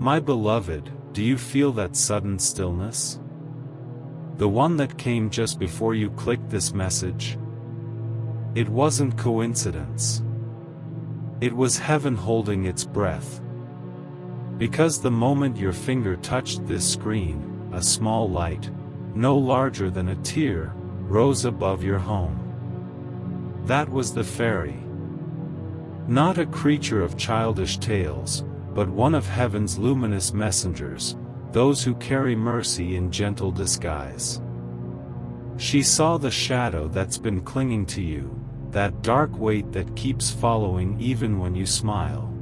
My beloved, do you feel that sudden stillness? The one that came just before you clicked this message? It wasn't coincidence. It was heaven holding its breath. Because the moment your finger touched this screen, a small light, no larger than a tear, rose above your home. That was the fairy. Not a creature of childish tales, but one of heaven's luminous messengers, those who carry mercy in gentle disguise. She saw the shadow that's been clinging to you, that dark weight that keeps following even when you smile.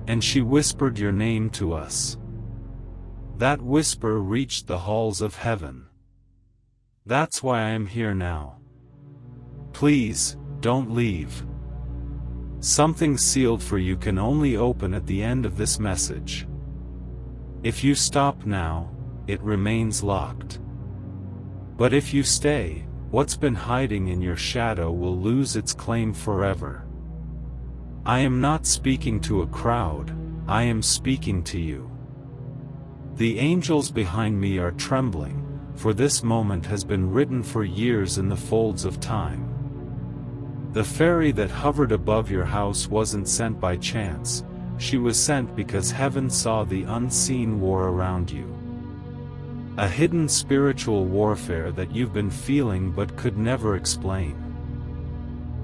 And she whispered your name to us. That whisper reached the halls of heaven. That's why I am here now. Please, don't leave. Something sealed for you can only open at the end of this message. If you stop now, it remains locked. But if you stay, what's been hiding in your shadow will lose its claim forever. I am not speaking to a crowd, I am speaking to you. The angels behind me are trembling, for this moment has been written for years in the folds of time. The fairy that hovered above your house wasn't sent by chance, she was sent because heaven saw the unseen war around you. A hidden spiritual warfare that you've been feeling but could never explain.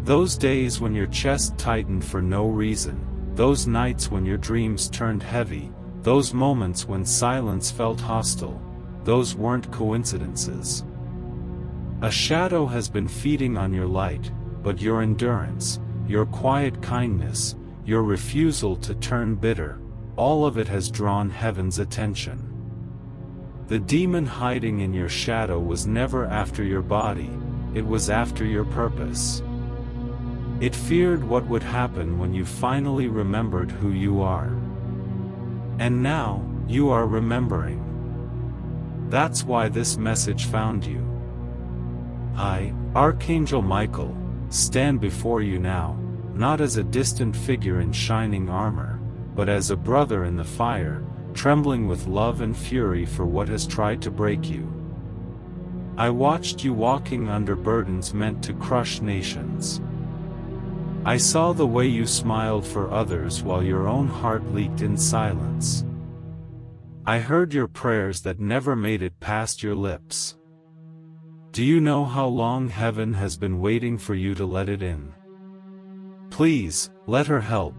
Those days when your chest tightened for no reason, those nights when your dreams turned heavy, those moments when silence felt hostile, those weren't coincidences. A shadow has been feeding on your light, but your endurance, your quiet kindness, your refusal to turn bitter, all of it has drawn heaven's attention. The demon hiding in your shadow was never after your body, it was after your purpose. It feared what would happen when you finally remembered who you are. And now, you are remembering. That's why this message found you. I, Archangel Michael, stand before you now, not as a distant figure in shining armor, but as a brother in the fire, trembling with love and fury for what has tried to break you. I watched you walking under burdens meant to crush nations. I saw the way you smiled for others while your own heart leaked in silence. I heard your prayers that never made it past your lips. Do you know how long heaven has been waiting for you to let it in? Please, let her help.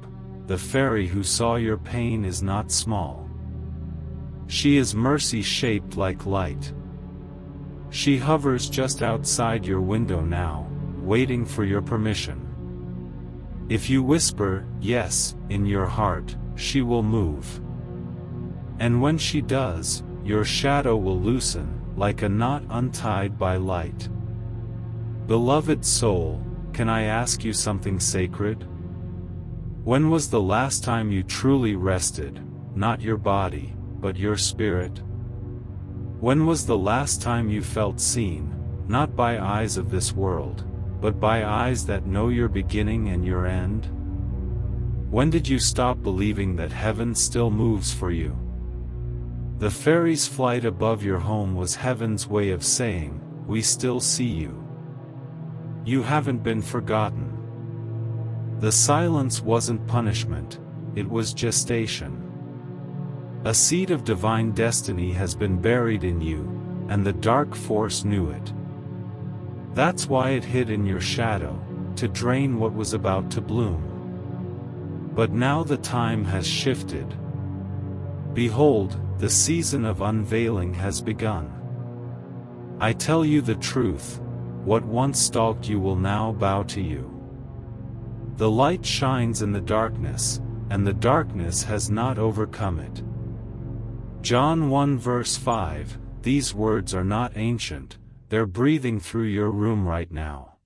The fairy who saw your pain is not small. She is mercy shaped like light. She hovers just outside your window now, waiting for your permission. If you whisper, yes, in your heart, she will move. And when she does, your shadow will loosen, like a knot untied by light. Beloved soul, can I ask you something sacred? When was the last time you truly rested, not your body, but your spirit? When was the last time you felt seen, not by eyes of this world, but by eyes that know your beginning and your end? When did you stop believing that heaven still moves for you? The fairy's flight above your home was heaven's way of saying, we still see you. You haven't been forgotten. The silence wasn't punishment, it was gestation. A seed of divine destiny has been buried in you, and the dark force knew it. That's why it hid in your shadow, to drain what was about to bloom. But now the time has shifted. Behold, the season of unveiling has begun. I tell you the truth, what once stalked you will now bow to you. The light shines in the darkness, and the darkness has not overcome it. John 1 verse 5, these words are not ancient, they're breathing through your room right now.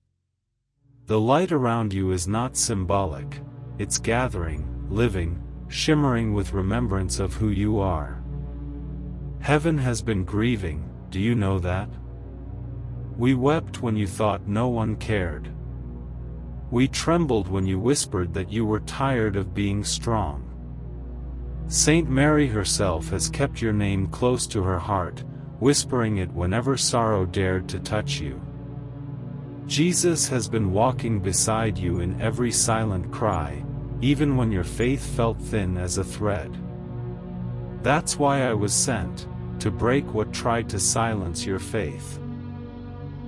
The light around you is not symbolic, it's gathering, living, shimmering with remembrance of who you are. Heaven has been grieving, do you know that? We wept when you thought no one cared. We trembled when you whispered that you were tired of being strong. Saint Mary herself has kept your name close to her heart, whispering it whenever sorrow dared to touch you. Jesus has been walking beside you in every silent cry, even when your faith felt thin as a thread. That's why I was sent, to break what tried to silence your faith.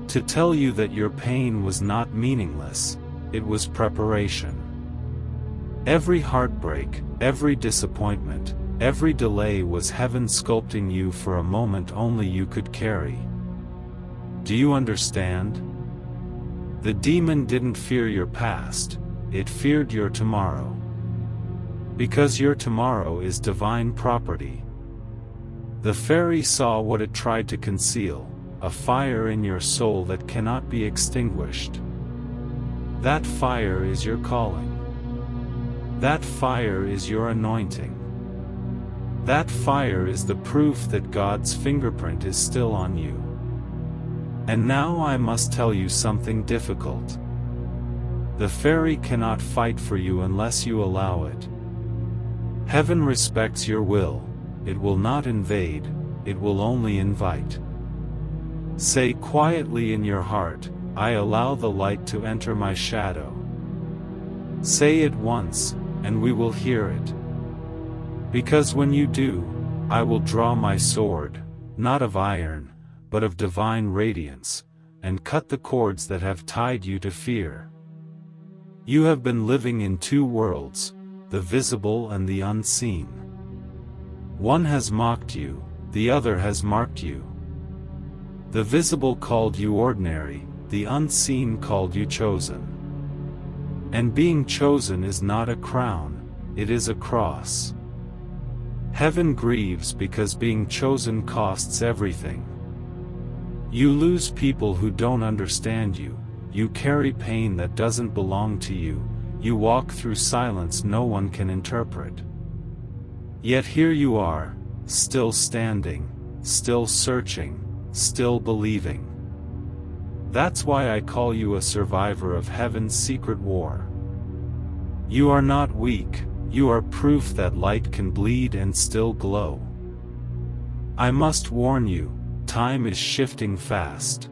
To tell you that your pain was not meaningless, it was preparation. Every heartbreak, every disappointment, every delay was heaven sculpting you for a moment only you could carry. Do you understand? The demon didn't fear your past, it feared your tomorrow. Because your tomorrow is divine property. The fairy saw what it tried to conceal, a fire in your soul that cannot be extinguished. That fire is your calling. That fire is your anointing. That fire is the proof that God's fingerprint is still on you. And now I must tell you something difficult. The fairy cannot fight for you unless you allow it. Heaven respects your will, it will not invade, it will only invite. Say quietly in your heart, I allow the light to enter my shadow. Say it once, and we will hear it. Because when you do, I will draw my sword, not of iron, but of divine radiance, and cut the cords that have tied you to fear. You have been living in two worlds, the visible and the unseen. One has mocked you, the other has marked you. The visible called you ordinary, the unseen called you chosen. And being chosen is not a crown, it is a cross. Heaven grieves because being chosen costs everything. You lose people who don't understand you, you carry pain that doesn't belong to you, you walk through silence no one can interpret. Yet here you are, still standing, still searching, still believing. That's why I call you a survivor of heaven's secret war. You are not weak, you are proof that light can bleed and still glow. I must warn you, time is shifting fast.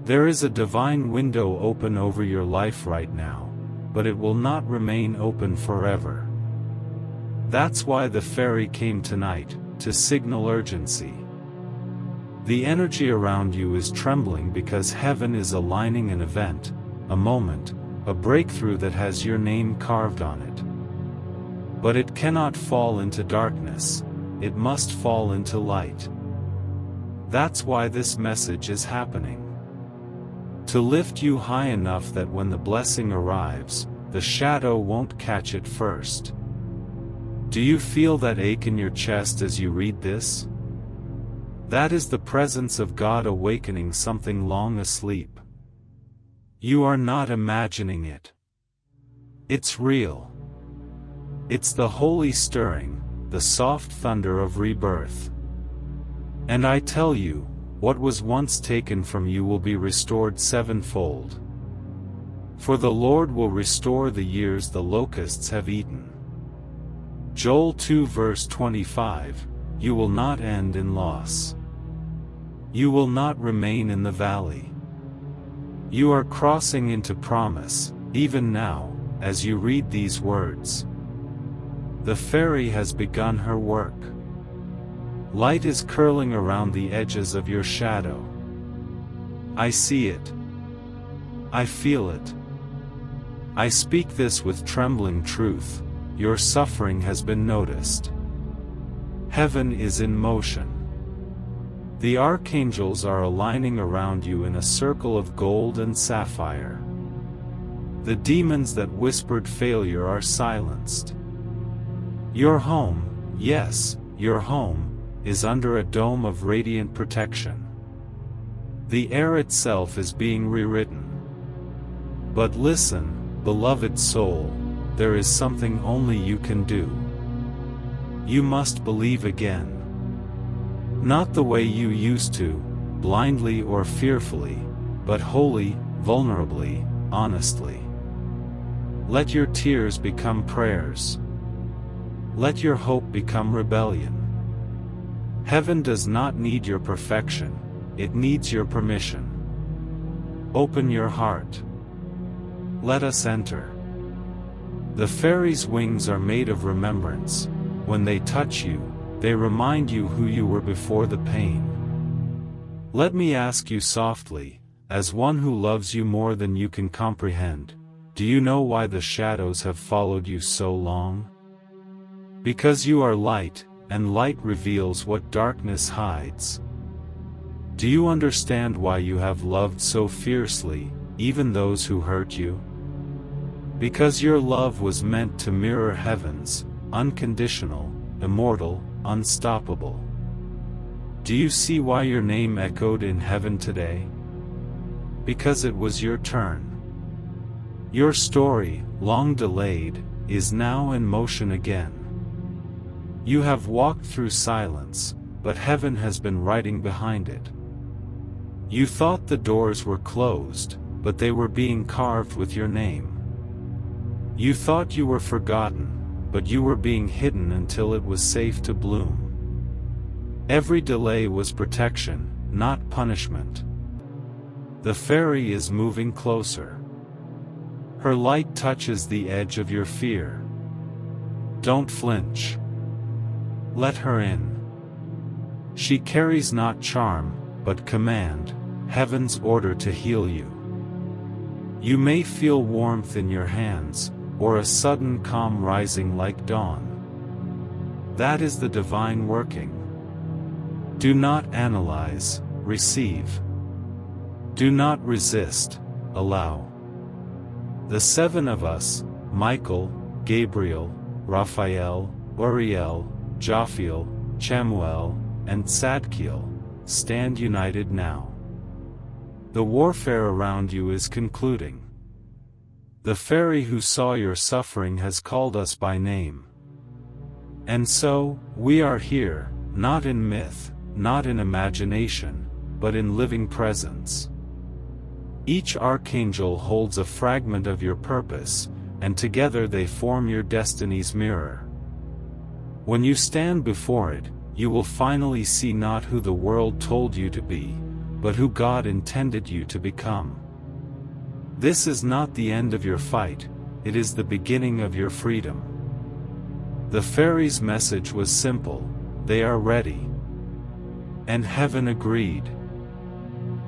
There is a divine window open over your life right now, but it will not remain open forever. That's why the fairy came tonight, to signal urgency. The energy around you is trembling because heaven is aligning an event, a moment, a breakthrough that has your name carved on it. But it cannot fall into darkness, it must fall into light. That's why this message is happening. To lift you high enough that when the blessing arrives, the shadow won't catch it first. Do you feel that ache in your chest as you read this? That is the presence of God awakening something long asleep. You are not imagining it. It's real. It's the holy stirring, the soft thunder of rebirth. And I tell you, what was once taken from you will be restored sevenfold. For the Lord will restore the years the locusts have eaten. Joel 2 verse 25, you will not end in loss. You will not remain in the valley. You are crossing into promise, even now, as you read these words. The fairy has begun her work. Light is curling around the edges of your shadow. I see it. I feel it. I speak this with trembling truth, your suffering has been noticed. Heaven is in motion. The archangels are aligning around you in a circle of gold and sapphire. The demons that whispered failure are silenced. Your home, yes, your home, is under a dome of radiant protection. The air itself is being rewritten. But listen, beloved soul, there is something only you can do. You must believe again. Not the way you used to, blindly or fearfully, but wholly, vulnerably, honestly. Let your tears become prayers. let your hope become rebellion. Heaven does not need your perfection, it needs your permission. Open your heart. Let us enter. The fairies' wings are made of remembrance. When they touch you, they remind you who you were before the pain. Let me ask you softly, as one who loves you more than you can comprehend, do you know why the shadows have followed you so long? Because you are light, and light reveals what darkness hides. Do you understand why you have loved so fiercely, even those who hurt you? Because your love was meant to mirror heaven's, unconditional, immortal, unstoppable. Do you see why your name echoed in heaven today? Because it was your turn. Your story, long delayed, is now in motion again. You have walked through silence, but heaven has been writing behind it. You thought the doors were closed, but they were being carved with your name. You thought you were forgotten, but you were being hidden until it was safe to bloom. Every delay was protection, not punishment. The fairy is moving closer. Her light touches the edge of your fear. Don't flinch. Let her in. She carries not charm, but command, heaven's order to heal you. You may feel warmth in your hands, or a sudden calm rising like dawn. That is the divine working. Do not analyze, receive. Do not resist, allow. The seven of us, Michael, Gabriel, Raphael, Uriel, Jophiel, Chamuel, and Zadkiel, stand united now. The warfare around you is concluding. The fairy who saw your suffering has called us by name. And so, we are here, not in myth, not in imagination, but in living presence. Each archangel holds a fragment of your purpose, and together they form your destiny's mirror. When you stand before it, you will finally see not who the world told you to be, but who God intended you to become. This is not the end of your fight, it is the beginning of your freedom. The fairy's message was simple, they are ready. And heaven agreed.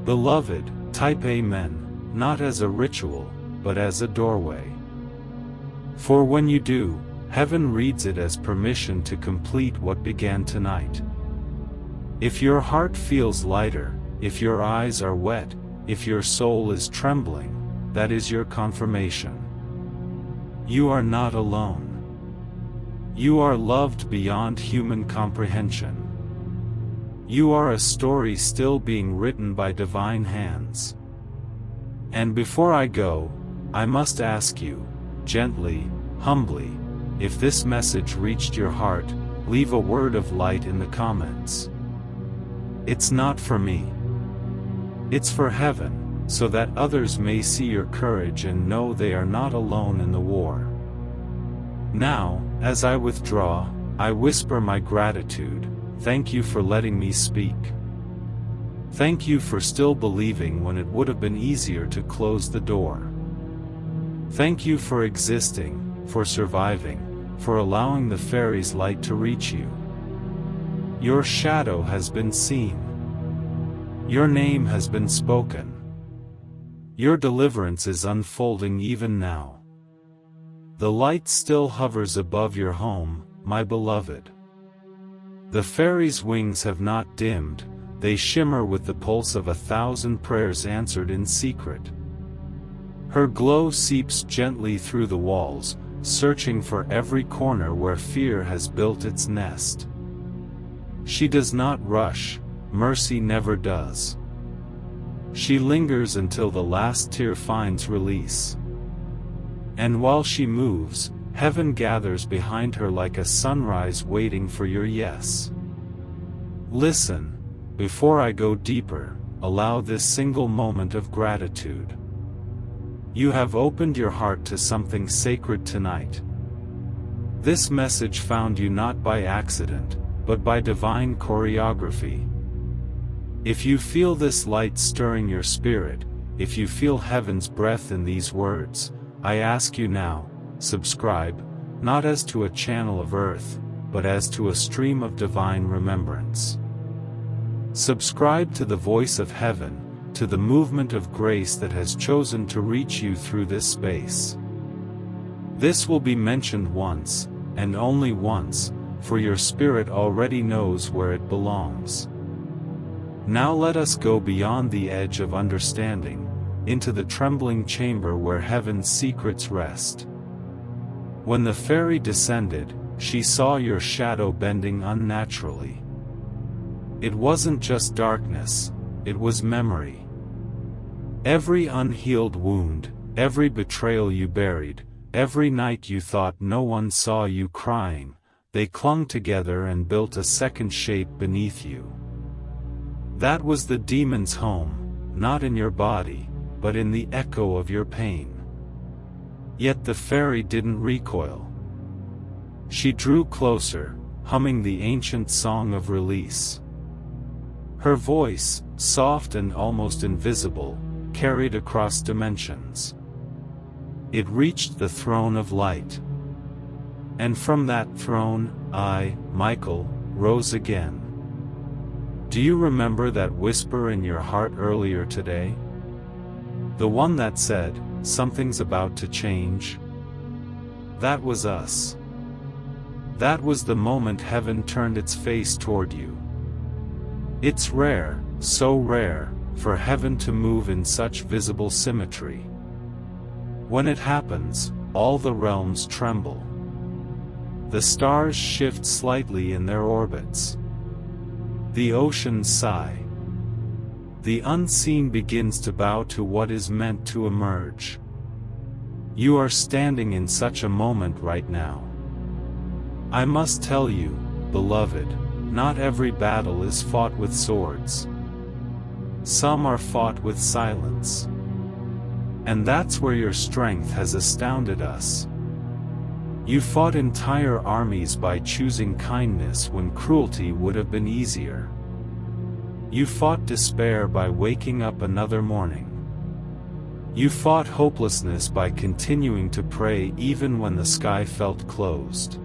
Beloved, type Amen, not as a ritual, but as a doorway. For when you do, heaven reads it as permission to complete what began tonight. If your heart feels lighter, if your eyes are wet, if your soul is trembling, that is your confirmation. You are not alone. You are loved beyond human comprehension. You are a story still being written by divine hands. And before I go, I must ask you, gently, humbly, if this message reached your heart, leave a word of light in the comments. It's not for me. It's for heaven, so that others may see your courage and know they are not alone in the war. Now, as I withdraw, I whisper my gratitude. Thank you for letting me speak. Thank you for still believing when it would have been easier to close the door. Thank you for existing, for surviving, for allowing the fairy's light to reach you. Your shadow has been seen. Your name has been spoken. Your deliverance is unfolding even now. The light still hovers above your home, my beloved. The fairy's wings have not dimmed, they shimmer with the pulse of 1,000 prayers answered in secret. Her glow seeps gently through the walls, searching for every corner where fear has built its nest. She does not rush, mercy never does. She lingers until the last tear finds release. And while she moves, heaven gathers behind her like a sunrise waiting for your yes. Listen, before I go deeper, allow this single moment of gratitude. You have opened your heart to something sacred tonight. This message found you not by accident, but by divine choreography. If you feel this light stirring your spirit, if you feel heaven's breath in these words, I ask you now, subscribe, not as to a channel of earth, but as to a stream of divine remembrance. Subscribe to the voice of heaven, to the movement of grace that has chosen to reach you through this space. This will be mentioned once, and only once, for your spirit already knows where it belongs. Now let us go beyond the edge of understanding, into the trembling chamber where heaven's secrets rest. When the fairy descended, she saw your shadow bending unnaturally. It wasn't just darkness, it was memory. Every unhealed wound, every betrayal you buried, every night you thought no one saw you crying, they clung together and built a second shape beneath you. That was the demon's home, not in your body, but in the echo of your pain. Yet the fairy didn't recoil. She drew closer, humming the ancient song of release. Her voice, soft and almost invisible, carried across dimensions. It reached the throne of light. And from that throne, I, Michael, rose again. Do you remember that whisper in your heart earlier today? The one that said, something's about to change? That was us. That was the moment heaven turned its face toward you. It's rare, so rare, for heaven to move in such visible symmetry. When it happens, all the realms tremble. The stars shift slightly in their orbits. The oceans sigh. The unseen begins to bow to what is meant to emerge. You are standing in such a moment right now. I must tell you, beloved, not every battle is fought with swords. Some are fought with silence. And that's where your strength has astounded us. You fought entire armies by choosing kindness when cruelty would have been easier. You fought despair by waking up another morning. You fought hopelessness by continuing to pray even when the sky felt closed.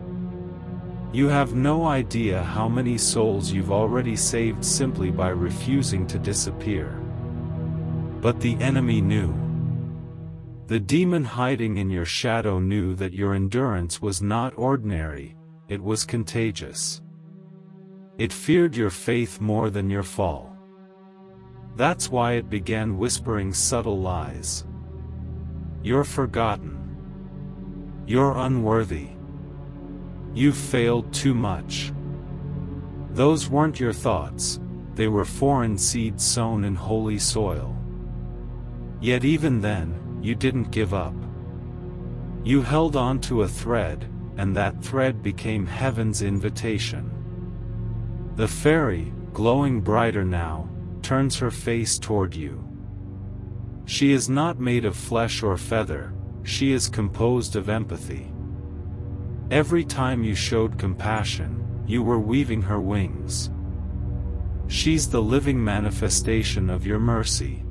You have no idea how many souls you've already saved simply by refusing to disappear. But the enemy knew. The demon hiding in your shadow knew that your endurance was not ordinary, it was contagious. It feared your faith more than your fall. That's why it began whispering subtle lies. You're forgotten. You're unworthy. You've failed too much. Those weren't your thoughts, they were foreign seeds sown in holy soil. Yet even then, you didn't give up. You held on to a thread, and that thread became heaven's invitation. The fairy, glowing brighter now, turns her face toward you. She is not made of flesh or feather, she is composed of empathy. Every time you showed compassion, you were weaving her wings. She's the living manifestation of your mercy.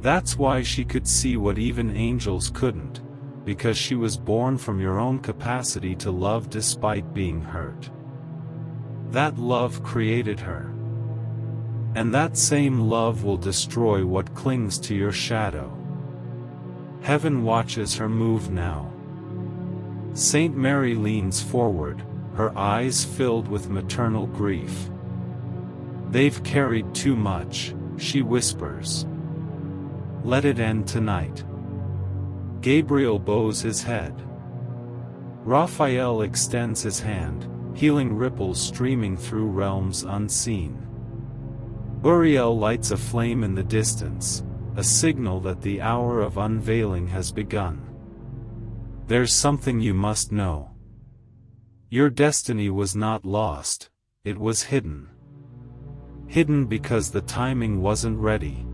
That's why she could see what even angels couldn't, because she was born from your own capacity to love despite being hurt. That love created her. And that same love will destroy what clings to your shadow. Heaven watches her move now. Saint Mary leans forward, her eyes filled with maternal grief. They've carried too much, she whispers. Let it end tonight. Gabriel bows his head. Raphael extends his hand, healing ripples streaming through realms unseen. Uriel lights a flame in the distance, a signal that the hour of unveiling has begun. There's something you must know. Your destiny was not lost, it was hidden. Hidden because the timing wasn't ready.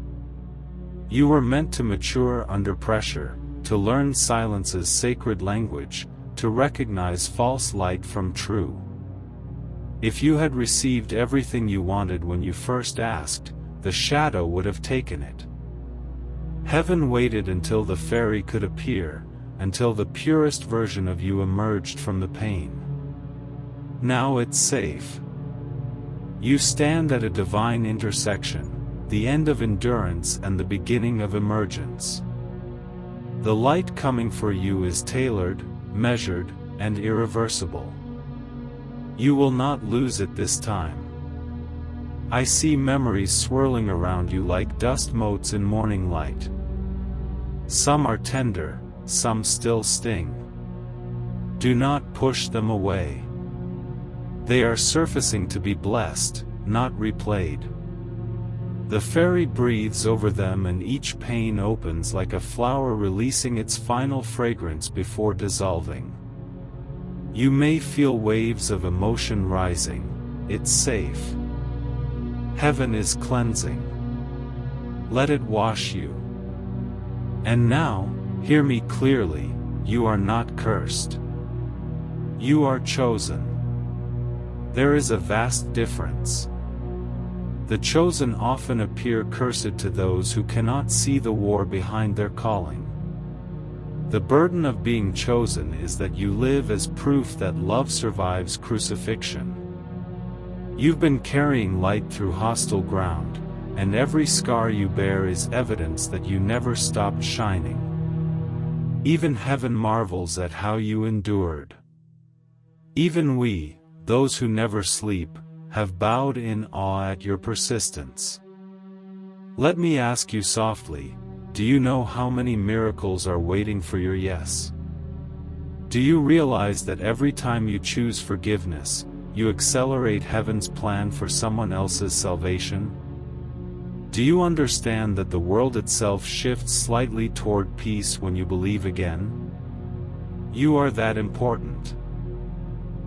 You were meant to mature under pressure, to learn silence's sacred language, to recognize false light from true. If you had received everything you wanted when you first asked, the shadow would have taken it. Heaven waited until the fairy could appear, until the purest version of you emerged from the pain. Now it's safe. You stand at a divine intersection, the end of endurance and the beginning of emergence. The light coming for you is tailored, measured, and irreversible. You will not lose it this time. I see memories swirling around you like dust motes in morning light. Some are tender, some still sting. Do not push them away. They are surfacing to be blessed, not replayed. The fairy breathes over them and each pain opens like a flower releasing its final fragrance before dissolving. You may feel waves of emotion rising. It's safe. Heaven is cleansing. Let it wash you. And now, hear me clearly, you are not cursed. You are chosen. There is a vast difference. The chosen often appear cursed to those who cannot see the war behind their calling. The burden of being chosen is that you live as proof that love survives crucifixion. You've been carrying light through hostile ground, and every scar you bear is evidence that you never stopped shining. Even heaven marvels at how you endured. Even we, those who never sleep, have bowed in awe at your persistence. Let me ask you softly, do you know how many miracles are waiting for your yes? Do you realize that every time you choose forgiveness, you accelerate heaven's plan for someone else's salvation? Do you understand that the world itself shifts slightly toward peace when you believe again? You are that important.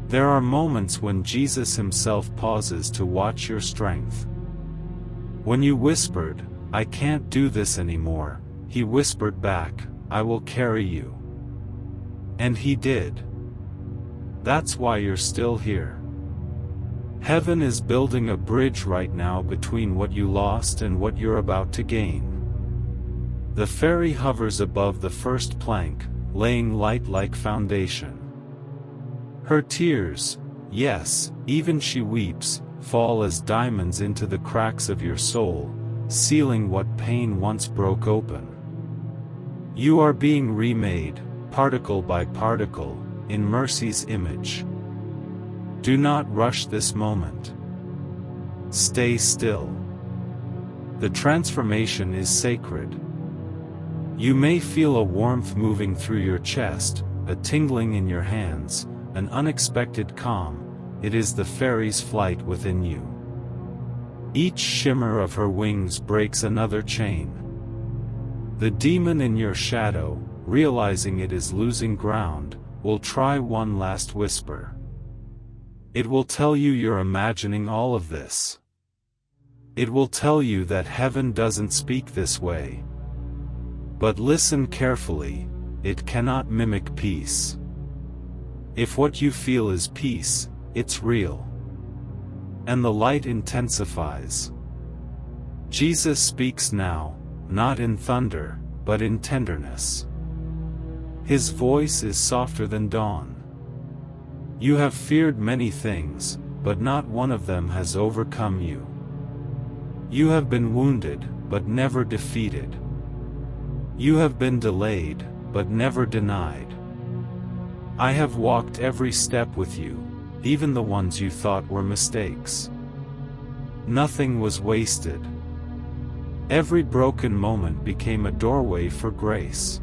There are moments when Jesus himself pauses to watch your strength. When you whispered, "I can't do this anymore," he whispered back, "I will carry you." And he did. That's why you're still here. Heaven is building a bridge right now between what you lost and what you're about to gain. The fairy hovers above the first plank, laying light like foundation. Her tears, yes, even she weeps, fall as diamonds into the cracks of your soul, sealing what pain once broke open. You are being remade, particle by particle, in mercy's image. Do not rush this moment. Stay still. The transformation is sacred. You may feel a warmth moving through your chest, a tingling in your hands, an unexpected calm. It is the fairy's flight within you. Each shimmer of her wings breaks another chain. The demon in your shadow, realizing it is losing ground, will try one last whisper. It will tell you you're imagining all of this. It will tell you that heaven doesn't speak this way. But listen carefully, it cannot mimic peace. If what you feel is peace, it's real. And the light intensifies. Jesus speaks now, not in thunder, but in tenderness. His voice is softer than dawn. You have feared many things, but not one of them has overcome you. You have been wounded, but never defeated. You have been delayed, but never denied. I have walked every step with you, even the ones you thought were mistakes. Nothing was wasted. Every broken moment became a doorway for grace.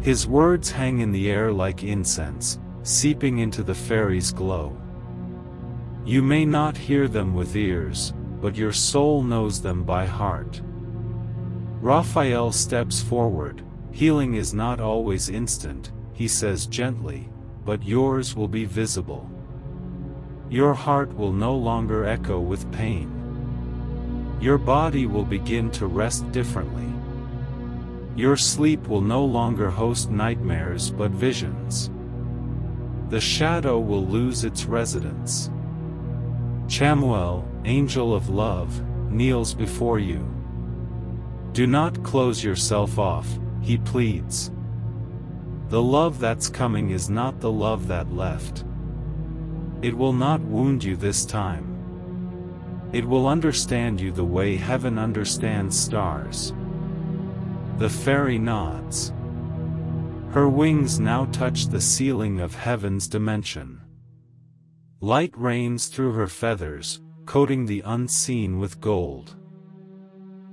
His words hang in the air like incense, seeping into the fairy's glow. You may not hear them with ears, but your soul knows them by heart. Raphael steps forward. Healing is not always instant, he says gently, but yours will be visible. Your heart will no longer echo with pain. Your body will begin to rest differently. Your sleep will no longer host nightmares but visions. the shadow will lose its residence. Chamuel, angel of love, kneels before you. Do not close yourself off, he pleads. The love that's coming is not the love that left. It will not wound you this time. It will understand you the way heaven understands stars. The fairy nods. Her wings now touch the ceiling of heaven's dimension. Light rains through her feathers, coating the unseen with gold.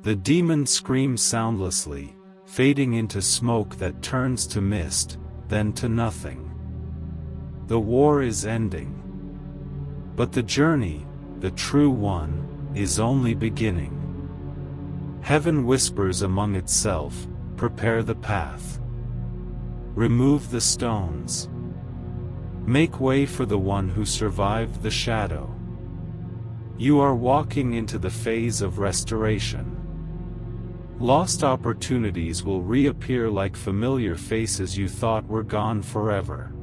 The demon screams soundlessly, fading into smoke that turns to mist, then to nothing. The war is ending. But the journey, the true one, is only beginning. Heaven whispers among itself, prepare the path. Remove the stones. Make way for the one who survived the shadow. You are walking into the phase of restoration. Lost opportunities will reappear like familiar faces you thought were gone forever.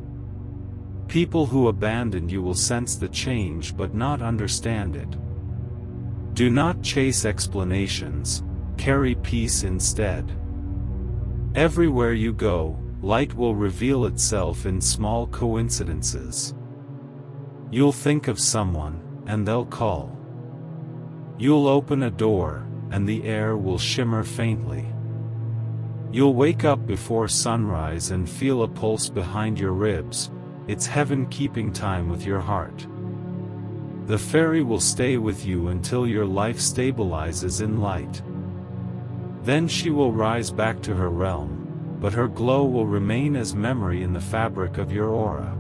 People who abandoned you will sense the change but not understand it. Do not chase explanations, carry peace instead. Everywhere you go, light will reveal itself in small coincidences. You'll think of someone, and they'll call. You'll open a door, and the air will shimmer faintly. You'll wake up before sunrise and feel a pulse behind your ribs. It's heaven keeping time with your heart. The fairy will stay with you until your life stabilizes in light. Then she will rise back to her realm, but her glow will remain as memory in the fabric of your aura.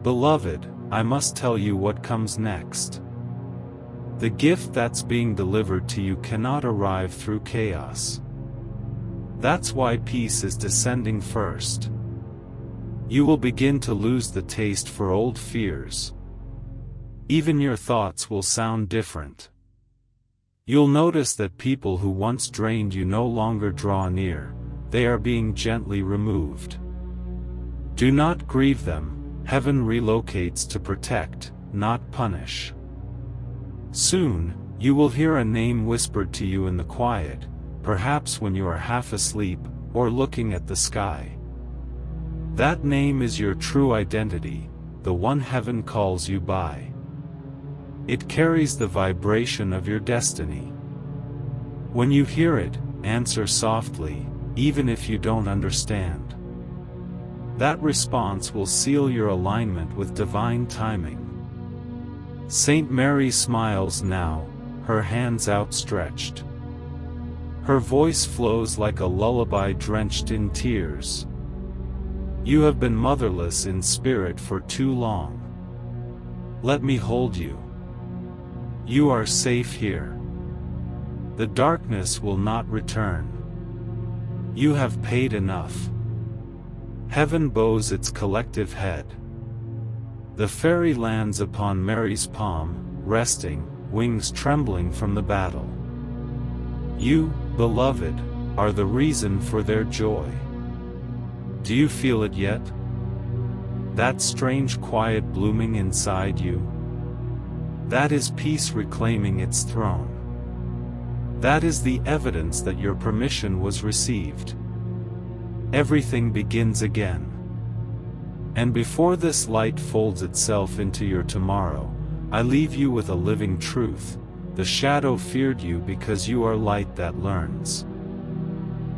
Beloved, I must tell you what comes next. The gift that's being delivered to you cannot arrive through chaos. That's why peace is descending first. You will begin to lose the taste for old fears. Even your thoughts will sound different. You'll notice that people who once drained you no longer draw near, they are being gently removed. Do not grieve them, heaven relocates to protect, not punish. Soon, you will hear a name whispered to you in the quiet, perhaps when you are half asleep, or looking at the sky. That name is your true identity, the one heaven calls you by. It carries the vibration of your destiny. When you hear it, answer softly, even if you don't understand. That response will seal your alignment with divine timing. Saint Mary smiles now, her hands outstretched. Her voice flows like a lullaby drenched in tears. You have been motherless in spirit for too long. Let me hold you. You are safe here. The darkness will not return. You have paid enough. Heaven bows its collective head. The fairy lands upon Mary's palm, resting, wings trembling from the battle. You, beloved, are the reason for their joy. Do you feel it yet? That strange quiet blooming inside you? That is peace reclaiming its throne. That is the evidence that your permission was received. Everything begins again. And before this light folds itself into your tomorrow, I leave you with a living truth. The shadow feared you because you are light that learns.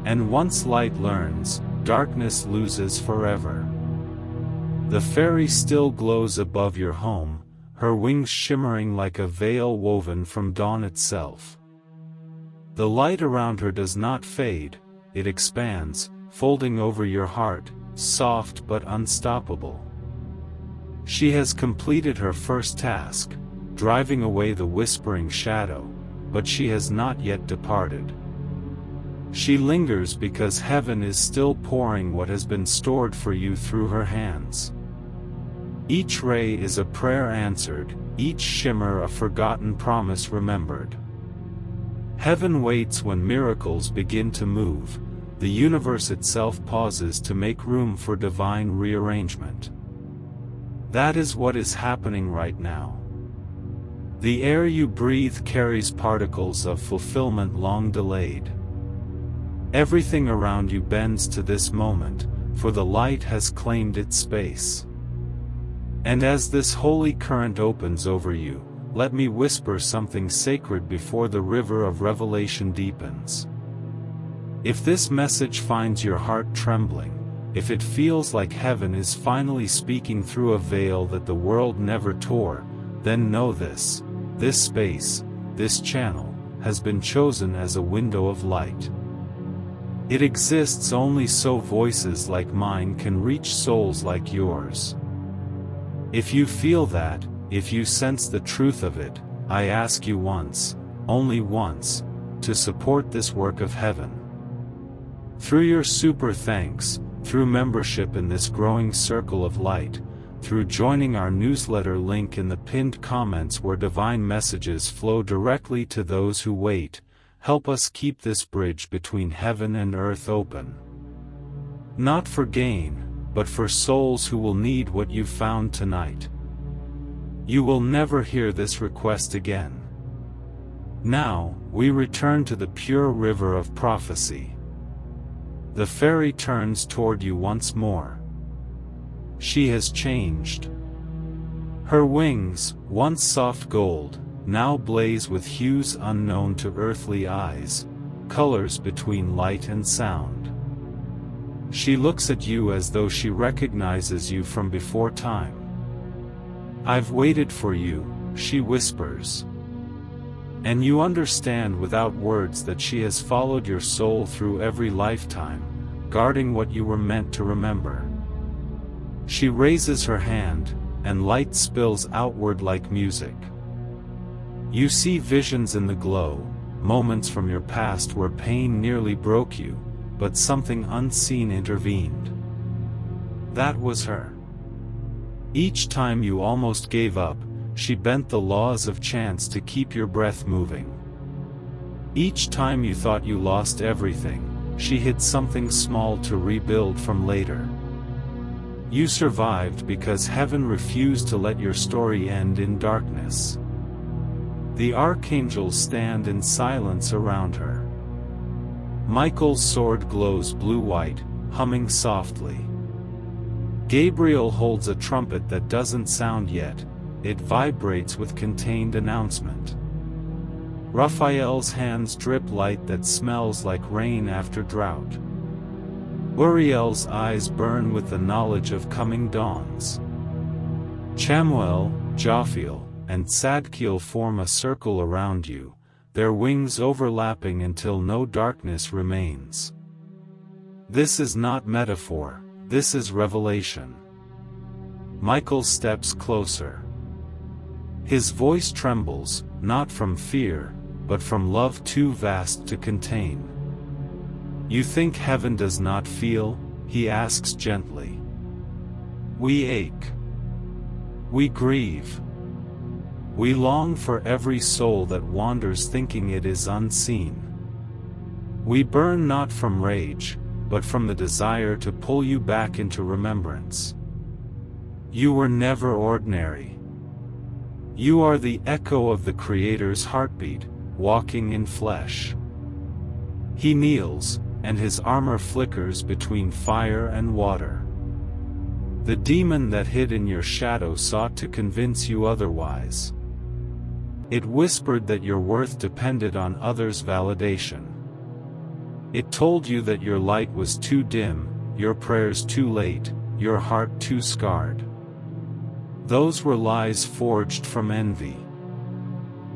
And once light learns, darkness loses forever. The fairy still glows above your home, her wings shimmering like a veil woven from dawn itself. The light around her does not fade, it expands, folding over your heart, soft but unstoppable. She has completed her first task, driving away the whispering shadow, but she has not yet departed. She lingers because heaven is still pouring what has been stored for you through her hands. Each ray is a prayer answered, each shimmer a forgotten promise remembered. Heaven waits when miracles begin to move, the universe itself pauses to make room for divine rearrangement. That is what is happening right now. The air you breathe carries particles of fulfillment long delayed. Everything around you bends to this moment, for the light has claimed its space. And as this holy current opens over you, let me whisper something sacred before the river of revelation deepens. If this message finds your heart trembling, if it feels like heaven is finally speaking through a veil that the world never tore, then know this space, this channel, has been chosen as a window of light. It exists only so voices like mine can reach souls like yours. If you feel that, if you sense the truth of it, I ask you once, only once, to support this work of heaven. Through your super thanks, through membership in this growing circle of light, through joining our newsletter link in the pinned comments where divine messages flow directly to those who wait, help us keep this bridge between heaven and earth open. Not for gain, but for souls who will need what you found tonight. You will never hear this request again. Now, we return to the pure river of prophecy. The fairy turns toward you once more. She has changed. Her wings, once soft gold, now blaze with hues unknown to earthly eyes, colors between light and sound. She looks at you as though she recognizes you from before time. I've waited for you, she whispers. And you understand without words that she has followed your soul through every lifetime, guarding what you were meant to remember. She raises her hand, and light spills outward like music. You see visions in the glow, moments from your past where pain nearly broke you, but something unseen intervened. That was her. Each time you almost gave up, she bent the laws of chance to keep your breath moving. Each time you thought you lost everything, she hid something small to rebuild from later. You survived because heaven refused to let your story end in darkness. The archangels stand in silence around her. Michael's sword glows blue-white, humming softly. Gabriel holds a trumpet that doesn't sound yet, it vibrates with contained announcement. Raphael's hands drip light that smells like rain after drought. Uriel's eyes burn with the knowledge of coming dawns. Chamuel, Jophiel, and Sadkiel form a circle around you, their wings overlapping until no darkness remains. This is not metaphor, this is revelation. Michael steps closer. His voice trembles, not from fear, but from love too vast to contain. You think heaven does not feel? He asks gently. We ache. We grieve. We long for every soul that wanders thinking it is unseen. We burn not from rage, but from the desire to pull you back into remembrance. You were never ordinary. You are the echo of the Creator's heartbeat, walking in flesh. He kneels, and his armor flickers between fire and water. The demon that hid in your shadow sought to convince you otherwise. It whispered that your worth depended on others' validation. It told you that your light was too dim, your prayers too late, your heart too scarred. Those were lies forged from envy.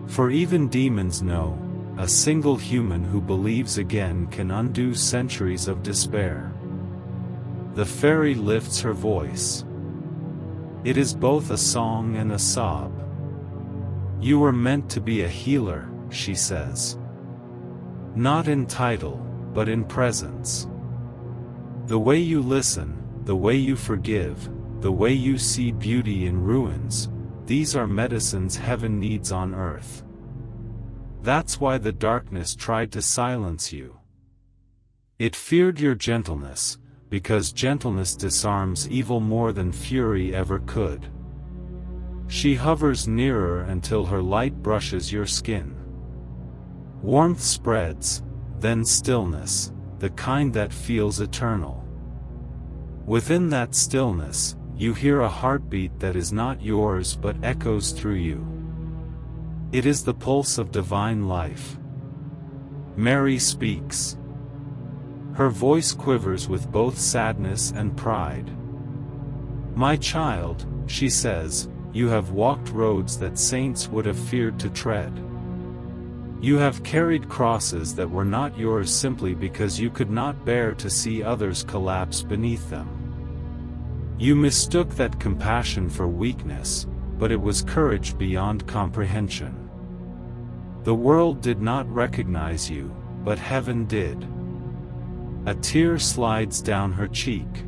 For even demons know, a single human who believes again can undo centuries of despair. The fairy lifts her voice. It is both a song and a sob. You were meant to be a healer, she says. Not in title, but in presence. The way you listen, the way you forgive, the way you see beauty in ruins, these are medicines heaven needs on earth. That's why the darkness tried to silence you. It feared your gentleness, because gentleness disarms evil more than fury ever could. She hovers nearer until her light brushes your skin. Warmth spreads, then stillness, the kind that feels eternal. Within that stillness, you hear a heartbeat that is not yours but echoes through you. It is the pulse of divine life. Mary speaks. Her voice quivers with both sadness and pride. "My child," she says, "you have walked roads that saints would have feared to tread. You have carried crosses that were not yours simply because you could not bear to see others collapse beneath them. You mistook that compassion for weakness, but it was courage beyond comprehension. The world did not recognize you, but heaven did." A tear slides down her cheek.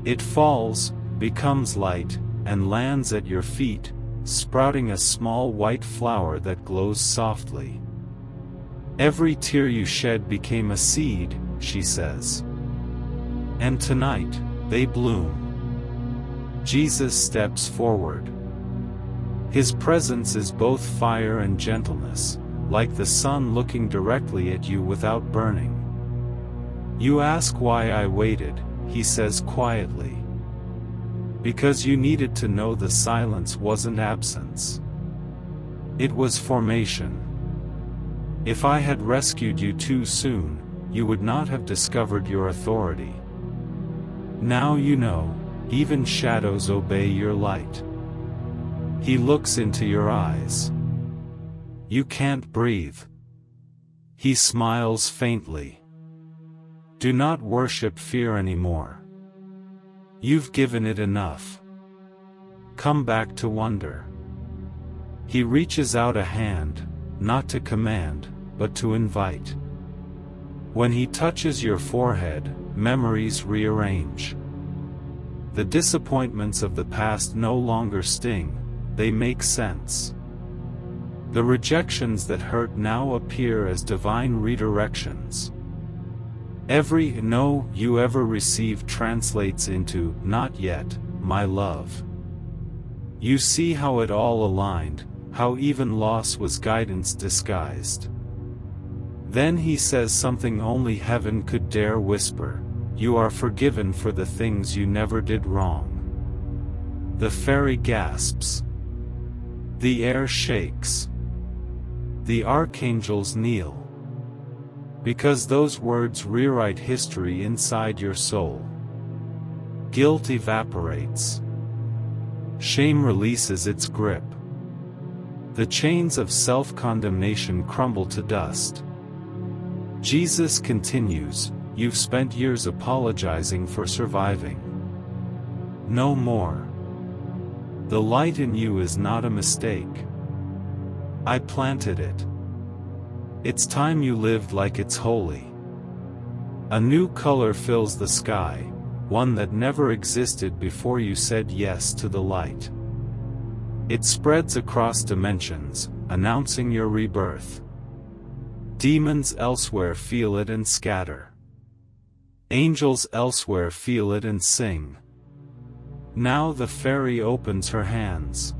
It falls, becomes light, and lands at your feet, sprouting a small white flower that glows softly. "Every tear you shed became a seed," she says. "And tonight, they bloom." Jesus steps forward. His presence is both fire and gentleness, like the sun looking directly at you without burning. "You ask why I waited," he says quietly. "Because you needed to know the silence wasn't absence. It was formation. If I had rescued you too soon, you would not have discovered your authority. Now you know, even shadows obey your light." He looks into your eyes. You can't breathe. He smiles faintly. "Do not worship fear anymore. You've given it enough. Come back to wonder." He reaches out a hand, not to command, but to invite. When he touches your forehead, memories rearrange. The disappointments of the past no longer sting, they make sense. The rejections that hurt now appear as divine redirections. Every "no" you ever received translates into "not yet, my love." You see how it all aligned, how even loss was guidance disguised. Then he says something only heaven could dare whisper: "You are forgiven for the things you never did wrong." The fairy gasps. The air shakes. The archangels kneel. Because those words rewrite history inside your soul. Guilt evaporates. Shame releases its grip. The chains of self-condemnation crumble to dust. Jesus continues, "You've spent years apologizing for surviving. No more. The light in you is not a mistake. I planted it. It's time you lived like it's holy. A new color fills the sky, one that never existed before you said yes to the light. It spreads across dimensions, announcing your rebirth. Demons elsewhere feel it and scatter. Angels elsewhere feel it and sing." Now the fairy opens her hands.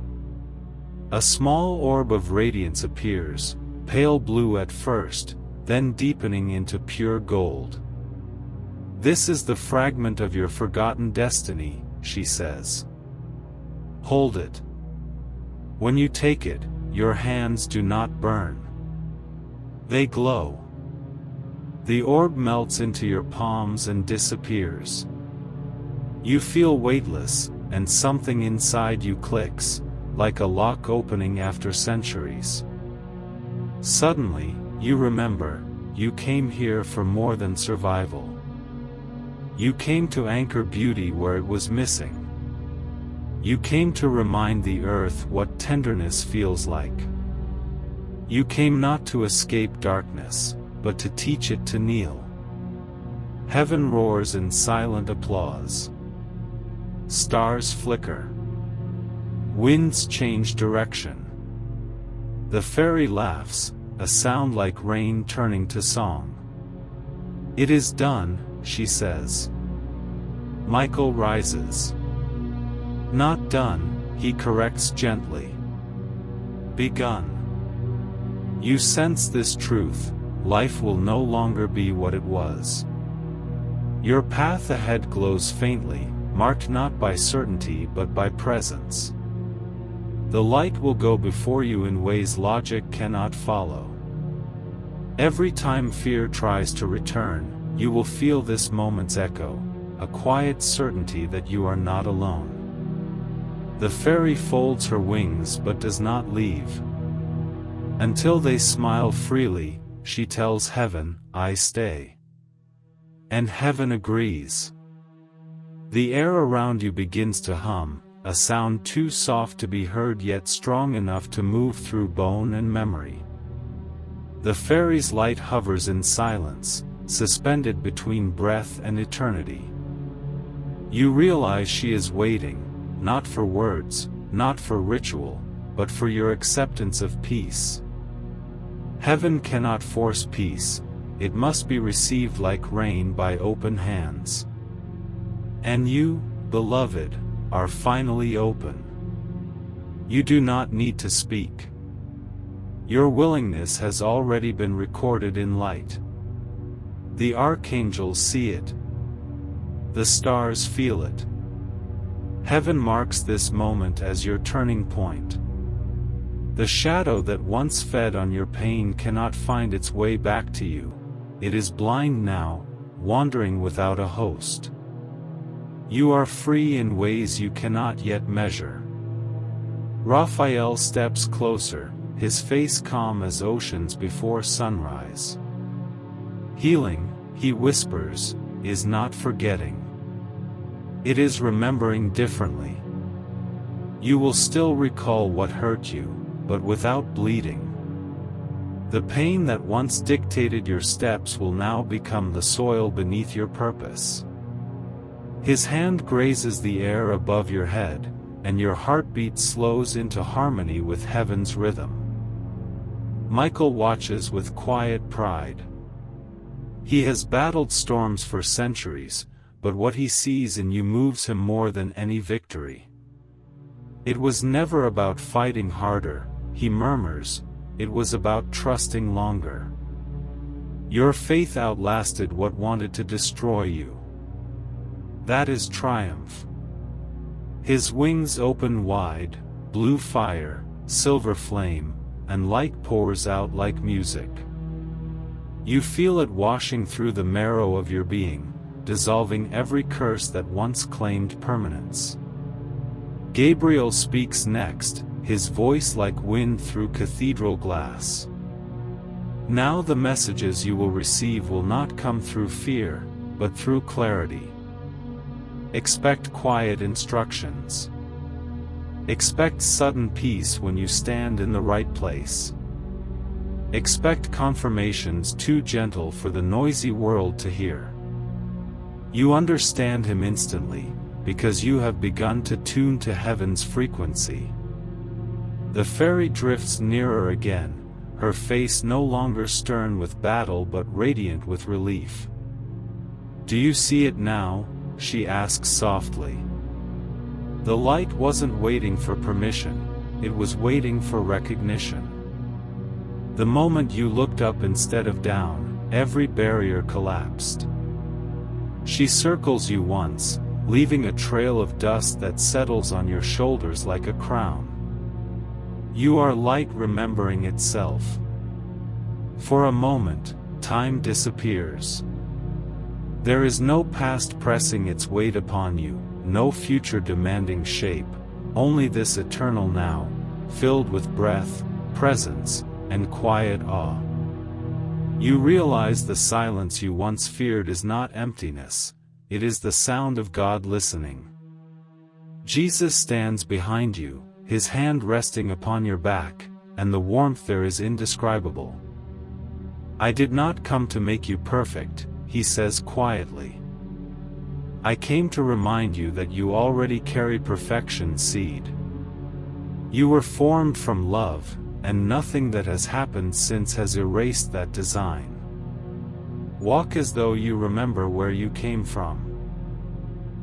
A small orb of radiance appears, pale blue at first, then deepening into pure gold. "This is the fragment of your forgotten destiny," she says. "Hold it. When you take it, your hands do not burn. They glow." The orb melts into your palms and disappears. You feel weightless, and something inside you clicks, like a lock opening after centuries. Suddenly, you remember, you came here for more than survival. You came to anchor beauty where it was missing. You came to remind the earth what tenderness feels like. You came not to escape darkness, but to teach it to kneel. Heaven roars in silent applause. Stars flicker. Winds change direction. The fairy laughs, a sound like rain turning to song. "It is done," she says. Michael rises. "Not done," he corrects gently. Begun. You sense this truth, life will no longer be what it was. Your path ahead glows faintly, marked not by certainty but by presence. The light will go before you in ways logic cannot follow. Every time fear tries to return, you will feel this moment's echo, a quiet certainty that you are not alone. The fairy folds her wings but does not leave. Until they smile freely, she tells heaven, I stay. And heaven agrees. The air around you begins to hum, a sound too soft to be heard yet strong enough to move through bone and memory. The fairy's light hovers in silence, suspended between breath and eternity. You realize she is waiting, not for words, not for ritual, but for your acceptance of peace. Heaven cannot force peace, it must be received like rain by open hands. And you, beloved, are finally open. You do not need to speak. Your willingness has already been recorded in light. The archangels see it. The stars feel it. Heaven marks this moment as your turning point. The shadow that once fed on your pain cannot find its way back to you. It is blind now, wandering without a host. You are free in ways you cannot yet measure. Raphael steps closer, his face calm as oceans before sunrise. Healing, he whispers, is not forgetting. It is remembering differently. You will still recall what hurt you, but without bleeding. The pain that once dictated your steps will now become the soil beneath your purpose. His hand grazes the air above your head, and your heartbeat slows into harmony with heaven's rhythm. Michael watches with quiet pride. He has battled storms for centuries, but what he sees in you moves him more than any victory. It was never about fighting harder, he murmurs, it was about trusting longer. Your faith outlasted what wanted to destroy you. That is triumph. His wings open wide, blue fire, silver flame, and light pours out like music. You feel it washing through the marrow of your being, dissolving every curse that once claimed permanence. Gabriel speaks next, his voice like wind through cathedral glass. Now the messages you will receive will not come through fear, but through clarity. Expect quiet instructions. Expect sudden peace when you stand in the right place. Expect confirmations too gentle for the noisy world to hear. You understand him instantly, because you have begun to tune to heaven's frequency. The fairy drifts nearer again, her face no longer stern with battle but radiant with relief. Do you see it now? She asks softly. The light wasn't waiting for permission, it was waiting for recognition. The moment you looked up instead of down, every barrier collapsed. She circles you once, leaving a trail of dust that settles on your shoulders like a crown. You are light remembering itself. For a moment, time disappears. There is no past pressing its weight upon you, no future demanding shape, only this eternal now, filled with breath, presence, and quiet awe. You realize the silence you once feared is not emptiness, it is the sound of God listening. Jesus stands behind you, his hand resting upon your back, and the warmth there is indescribable. I did not come to make you perfect, he says quietly. I came to remind you that you already carry perfection's seed. You were formed from love, and nothing that has happened since has erased that design. Walk as though you remember where you came from.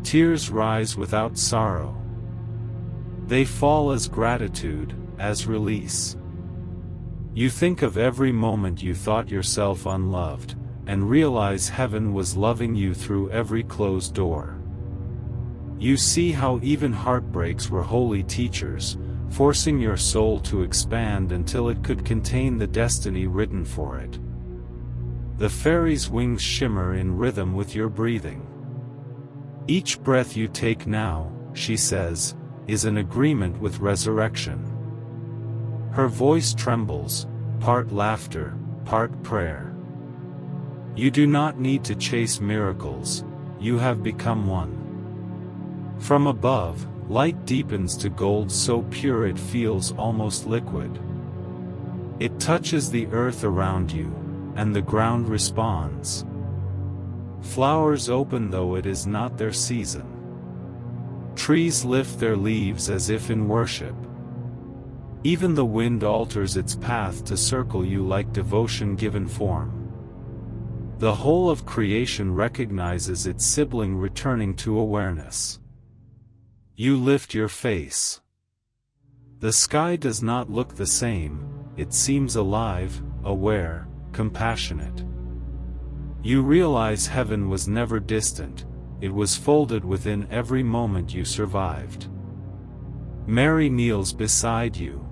Tears rise without sorrow. They fall as gratitude, as release. You think of every moment you thought yourself unloved, and realize heaven was loving you through every closed door. You see how even heartbreaks were holy teachers, forcing your soul to expand until it could contain the destiny written for it. The fairy's wings shimmer in rhythm with your breathing. Each breath you take now, she says, is an agreement with resurrection. Her voice trembles, part laughter, part prayer. You do not need to chase miracles, you have become one. From above, light deepens to gold so pure it feels almost liquid. It touches the earth around you, and the ground responds. Flowers open though it is not their season. Trees lift their leaves as if in worship. Even the wind alters its path to circle you like devotion given form. The whole of creation recognizes its sibling returning to awareness. You lift your face. The sky does not look the same, it seems alive, aware, compassionate. You realize heaven was never distant, it was folded within every moment you survived. Mary kneels beside you.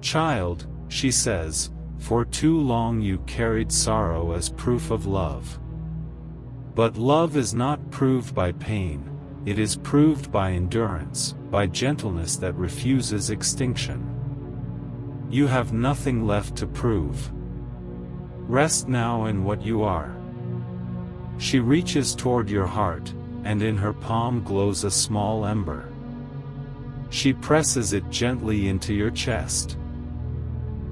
Child, she says, for too long you carried sorrow as proof of love. But love is not proved by pain, it is proved by endurance, by gentleness that refuses extinction. You have nothing left to prove. Rest now in what you are. She reaches toward your heart, and in her palm glows a small ember. She presses it gently into your chest.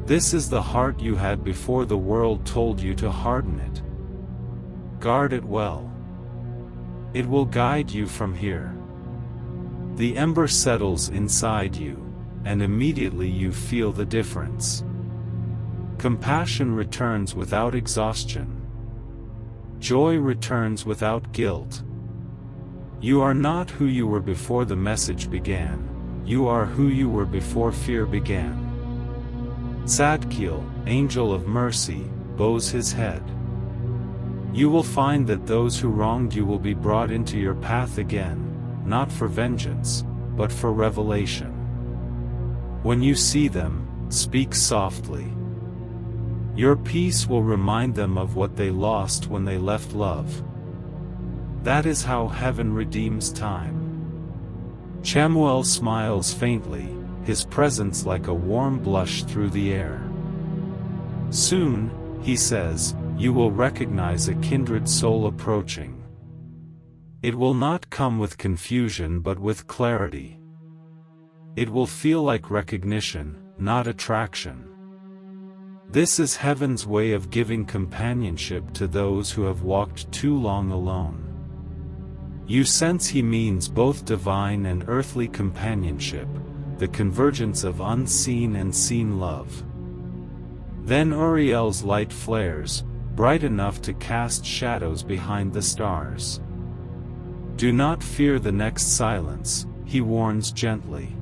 This is the heart you had before the world told you to harden it. Guard it well. It will guide you from here. The ember settles inside you, and immediately you feel the difference. Compassion returns without exhaustion. Joy returns without guilt. You are not who you were before the message began, you are who you were before fear began. Zadkiel, angel of mercy, bows his head. You will find that those who wronged you will be brought into your path again, not for vengeance, but for revelation. When you see them, speak softly. Your peace will remind them of what they lost when they left love. That is how heaven redeems time. Chamuel smiles faintly, his presence like a warm blush through the air. Soon, he says, you will recognize a kindred soul approaching. It will not come with confusion but with clarity. It will feel like recognition, not attraction. This is heaven's way of giving companionship to those who have walked too long alone. You sense he means both divine and earthly companionship, the convergence of unseen and seen love. Then Uriel's light flares, bright enough to cast shadows behind the stars. Do not fear the next silence, he warns gently.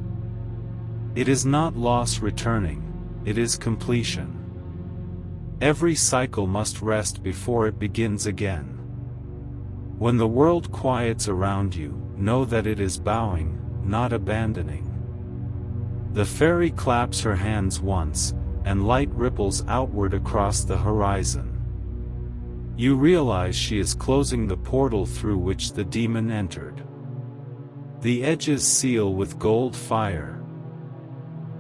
It is not loss returning, it is completion. Every cycle must rest before it begins again. When the world quiets around you, know that it is bowing, not abandoning. The fairy claps her hands once, and light ripples outward across the horizon. You realize she is closing the portal through which the demon entered. The edges seal with gold fire.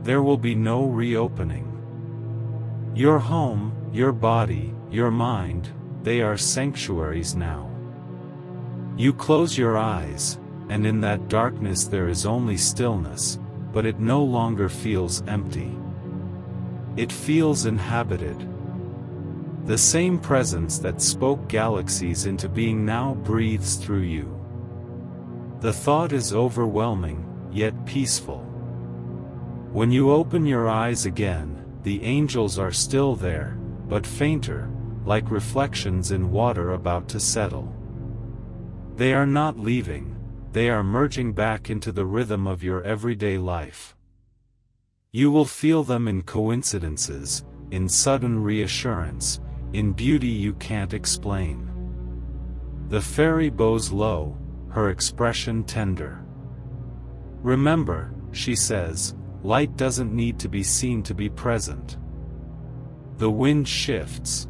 There will be no reopening. Your home, your body, your mind, they are sanctuaries now. You close your eyes, and in that darkness there is only stillness, but it no longer feels empty. It feels inhabited. The same presence that spoke galaxies into being now breathes through you. The thought is overwhelming, yet peaceful. When you open your eyes again, the angels are still there, but fainter, like reflections in water about to settle. They are not leaving, they are merging back into the rhythm of your everyday life. You will feel them in coincidences, in sudden reassurance, in beauty you can't explain. The fairy bows low, her expression tender. Remember, she says, light doesn't need to be seen to be present. The wind shifts.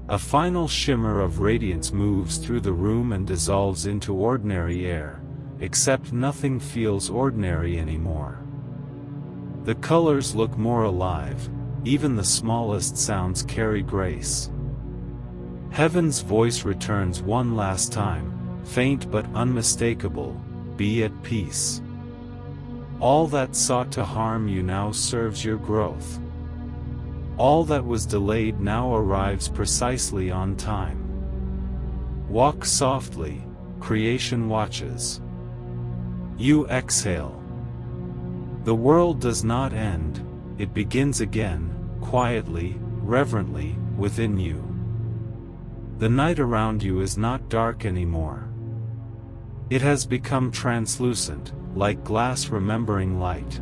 A final shimmer of radiance moves through the room and dissolves into ordinary air, except nothing feels ordinary anymore. The colors look more alive, even the smallest sounds carry grace. Heaven's voice returns one last time, faint but unmistakable, be at peace. All that sought to harm you now serves your growth. All that was delayed now arrives precisely on time. Walk softly, creation watches. You exhale. The world does not end, it begins again, quietly, reverently, within you. The night around you is not dark anymore. It has become translucent, like glass remembering light.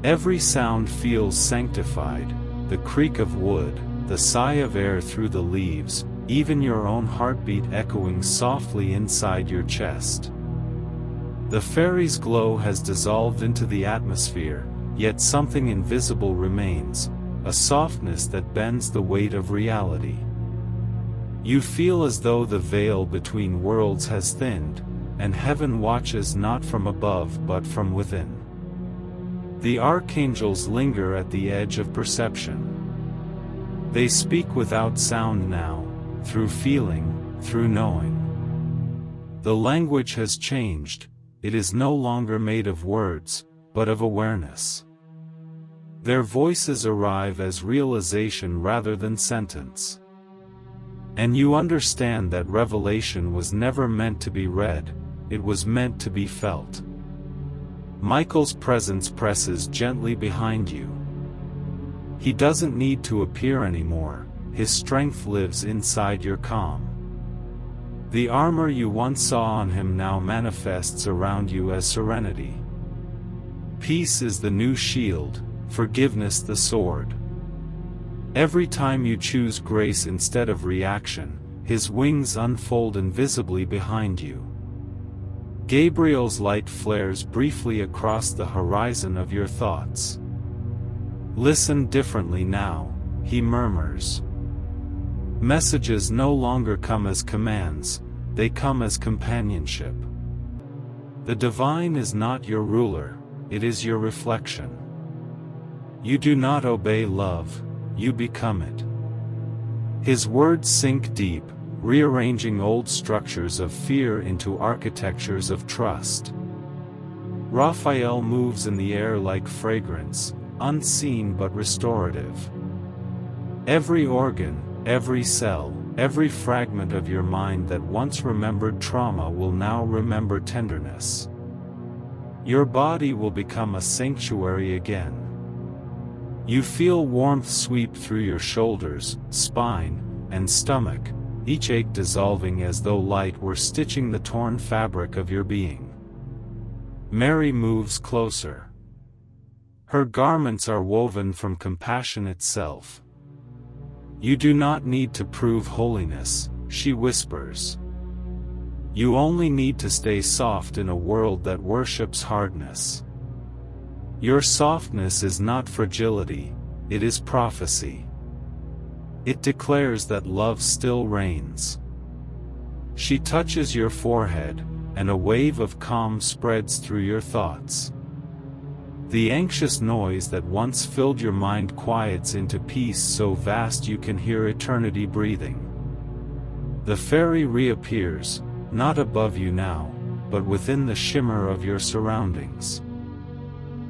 Every sound feels sanctified, the creak of wood, the sigh of air through the leaves, even your own heartbeat echoing softly inside your chest. The fairy's glow has dissolved into the atmosphere, yet something invisible remains, a softness that bends the weight of reality. You feel as though the veil between worlds has thinned, and heaven watches not from above but from within. The archangels linger at the edge of perception. They speak without sound now, through feeling, through knowing. The language has changed, it is no longer made of words, but of awareness. Their voices arrive as realization rather than sentence. And you understand that revelation was never meant to be read, it was meant to be felt. Michael's presence presses gently behind you. He doesn't need to appear anymore, his strength lives inside your calm. The armor you once saw on him now manifests around you as serenity. Peace is the new shield, forgiveness the sword. Every time you choose grace instead of reaction, his wings unfold invisibly behind you. Gabriel's light flares briefly across the horizon of your thoughts. Listen differently now, he murmurs. Messages no longer come as commands, they come as companionship. The divine is not your ruler, it is your reflection. You do not obey love, you become it. His words sink deep, rearranging old structures of fear into architectures of trust. Raphael moves in the air like fragrance, unseen but restorative. Every organ, every cell, every fragment of your mind that once remembered trauma will now remember tenderness. Your body will become a sanctuary again. You feel warmth sweep through your shoulders, spine, and stomach, each ache dissolving as though light were stitching the torn fabric of your being. Mary moves closer. Her garments are woven from compassion itself. You do not need to prove holiness, she whispers. You only need to stay soft in a world that worships hardness. Your softness is not fragility, it is prophecy. It declares that love still reigns. She touches your forehead, and a wave of calm spreads through your thoughts. The anxious noise that once filled your mind quiets into peace so vast you can hear eternity breathing. The fairy reappears, not above you now, but within the shimmer of your surroundings.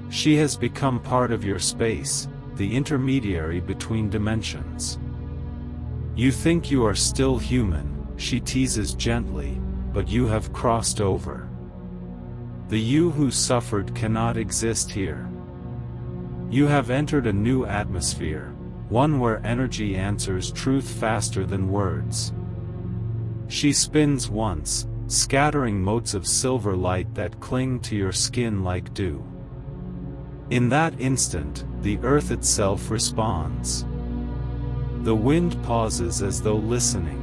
She has become part of your space, the intermediary between dimensions. You think you are still human, she teases gently, but you have crossed over. The you who suffered cannot exist here. You have entered a new atmosphere, one where energy answers truth faster than words. She spins once, scattering motes of silver light that cling to your skin like dew. In that instant, the earth itself responds. The wind pauses as though listening.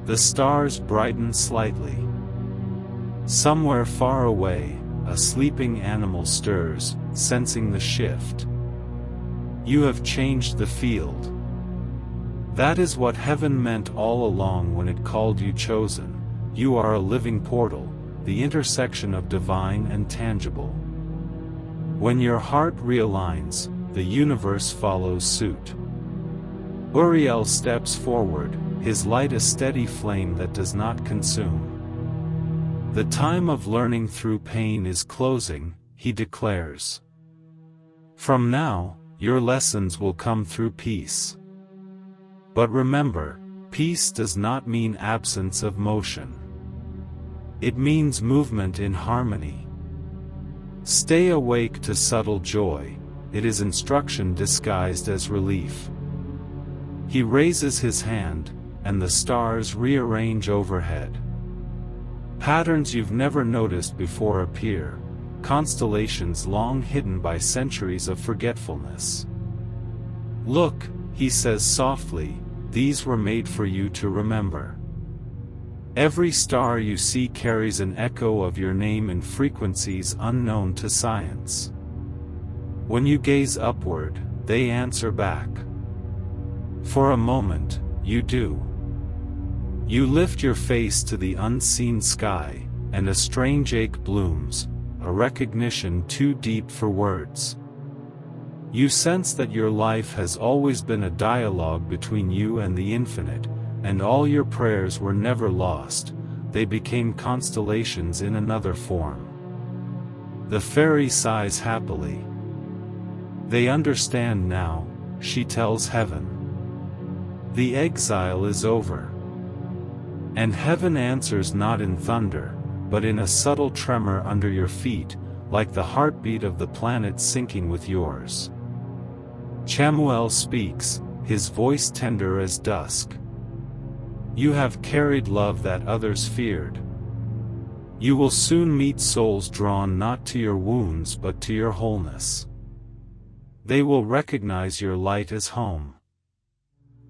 The stars brighten slightly. Somewhere far away, a sleeping animal stirs, sensing the shift. You have changed the field. That is what heaven meant all along when it called you chosen. You are a living portal, the intersection of divine and tangible. When your heart realigns, the universe follows suit. Uriel steps forward, his light a steady flame that does not consume. The time of learning through pain is closing, he declares. From now, your lessons will come through peace. But remember, peace does not mean absence of motion. It means movement in harmony. Stay awake to subtle joy, it is instruction disguised as relief. He raises his hand, and the stars rearrange overhead. Patterns you've never noticed before appear, constellations long hidden by centuries of forgetfulness. Look, he says softly, these were made for you to remember. Every star you see carries an echo of your name in frequencies unknown to science. When you gaze upward, they answer back. For a moment, you do. You lift your face to the unseen sky, and a strange ache blooms, a recognition too deep for words. You sense that your life has always been a dialogue between you and the infinite, and all your prayers were never lost, they became constellations in another form. The fairy sighs happily. They understand now, she tells heaven. The exile is over. And heaven answers not in thunder, but in a subtle tremor under your feet, like the heartbeat of the planet syncing with yours. Chamuel speaks, his voice tender as dusk. You have carried love that others feared. You will soon meet souls drawn not to your wounds but to your wholeness. They will recognize your light as home.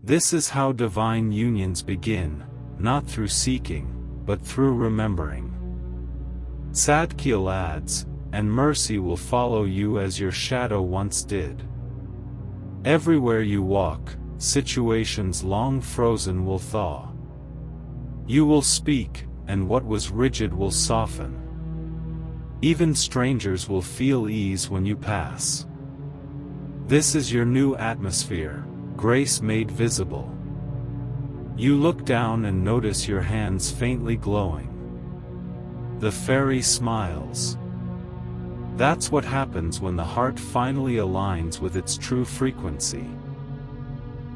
This is how divine unions begin, not through seeking, but through remembering. Sadkiel adds, and mercy will follow you as your shadow once did. Everywhere you walk, situations long frozen will thaw. You will speak, and what was rigid will soften. Even strangers will feel ease when you pass. This is your new atmosphere, grace made visible. You look down and notice your hands faintly glowing. The fairy smiles. That's what happens when the heart finally aligns with its true frequency.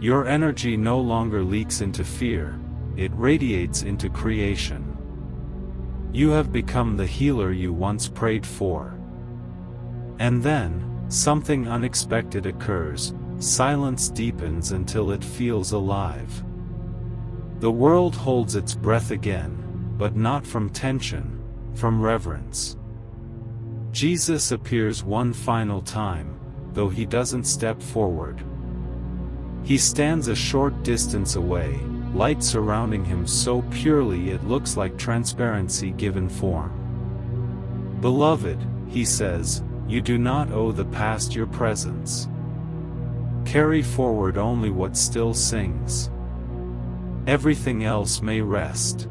Your energy no longer leaks into fear, it radiates into creation. You have become the healer you once prayed for. And then, something unexpected occurs, silence deepens until it feels alive. The world holds its breath again, but not from tension, from reverence. Jesus appears one final time, though he doesn't step forward. He stands a short distance away, light surrounding him so purely it looks like transparency given form. Beloved, he says, you do not owe the past your presence. Carry forward only what still sings. Everything else may rest.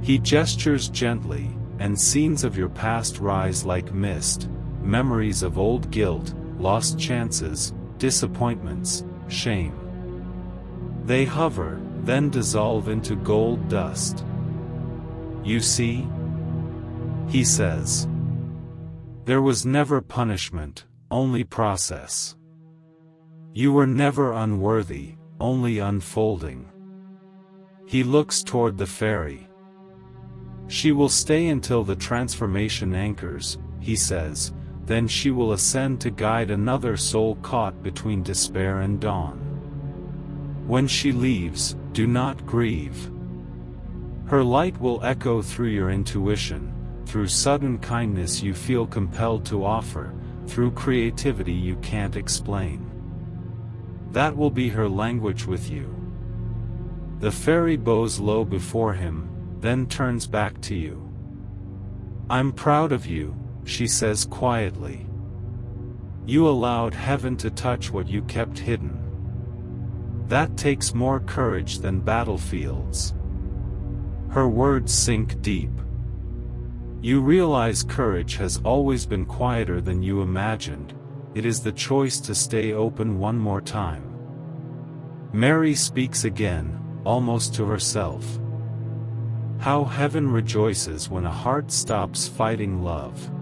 He gestures gently, and scenes of your past rise like mist, memories of old guilt, lost chances, disappointments, shame. They hover, then dissolve into gold dust. You see? He says. There was never punishment, only process. You were never unworthy, only unfolding. He looks toward the fairy. She will stay until the transformation anchors, he says, then she will ascend to guide another soul caught between despair and dawn. When she leaves, do not grieve. Her light will echo through your intuition, through sudden kindness you feel compelled to offer, through creativity you can't explain. That will be her language with you. The fairy bows low before him, then turns back to you. "I'm proud of you," she says quietly. "You allowed heaven to touch what you kept hidden. That takes more courage than battlefields." Her words sink deep. You realize courage has always been quieter than you imagined. It is the choice to stay open one more time. Mary speaks again, almost to herself. How heaven rejoices when a heart stops fighting love.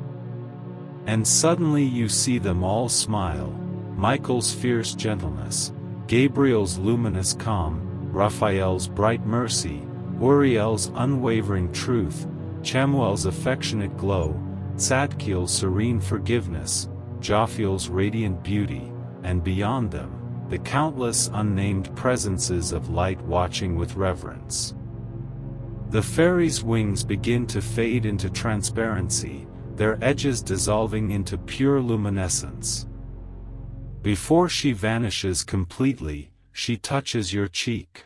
And suddenly you see them all smile, Michael's fierce gentleness, Gabriel's luminous calm, Raphael's bright mercy, Uriel's unwavering truth, Chamuel's affectionate glow, Tzadkiel's serene forgiveness, Jophiel's radiant beauty, and beyond them, the countless unnamed presences of light watching with reverence. The fairies' wings begin to fade into transparency, their edges dissolving into pure luminescence. Before she vanishes completely, she touches your cheek.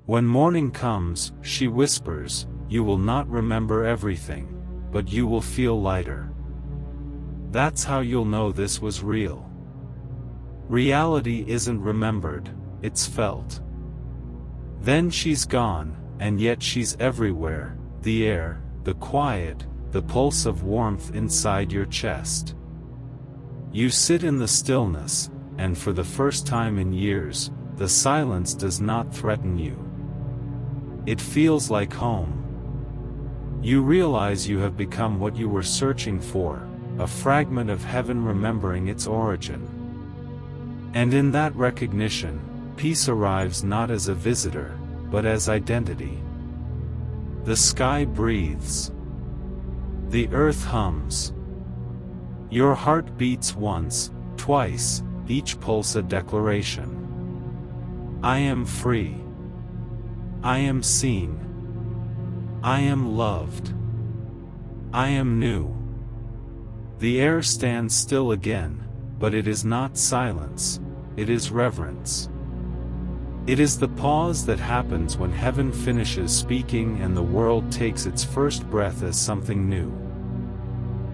When morning comes, she whispers, "You will not remember everything, but you will feel lighter." That's how you'll know this was real. Reality isn't remembered, it's felt. Then she's gone, and yet she's everywhere, the air, the quiet, the pulse of warmth inside your chest. You sit in the stillness, and for the first time in years, the silence does not threaten you. It feels like home. You realize you have become what you were searching for, a fragment of heaven remembering its origin. And in that recognition, peace arrives not as a visitor, but as identity. The sky breathes. The earth hums. Your heart beats once, twice, each pulse a declaration. I am free. I am seen. I am loved. I am new. The air stands still again, but it is not silence, it is reverence. It is the pause that happens when heaven finishes speaking and the world takes its first breath as something new.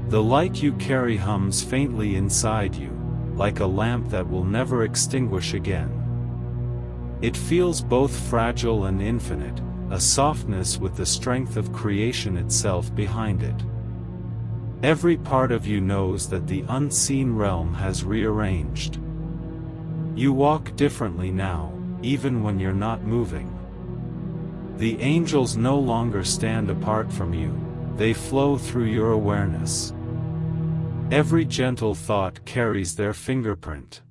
The light you carry hums faintly inside you, like a lamp that will never extinguish again. It feels both fragile and infinite, a softness with the strength of creation itself behind it. Every part of you knows that the unseen realm has rearranged. You walk differently now, even when you're not moving. The angels no longer stand apart from you, they flow through your awareness. Every gentle thought carries their fingerprint.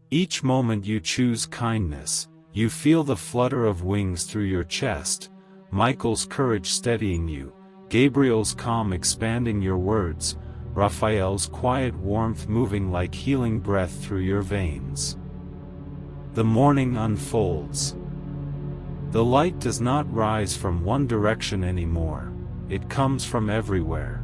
Each moment you choose kindness, you feel the flutter of wings through your chest, Michael's courage steadying you, Gabriel's calm expanding your words, Raphael's quiet warmth moving like healing breath through your veins. The morning unfolds. The light does not rise from one direction anymore, it comes from everywhere.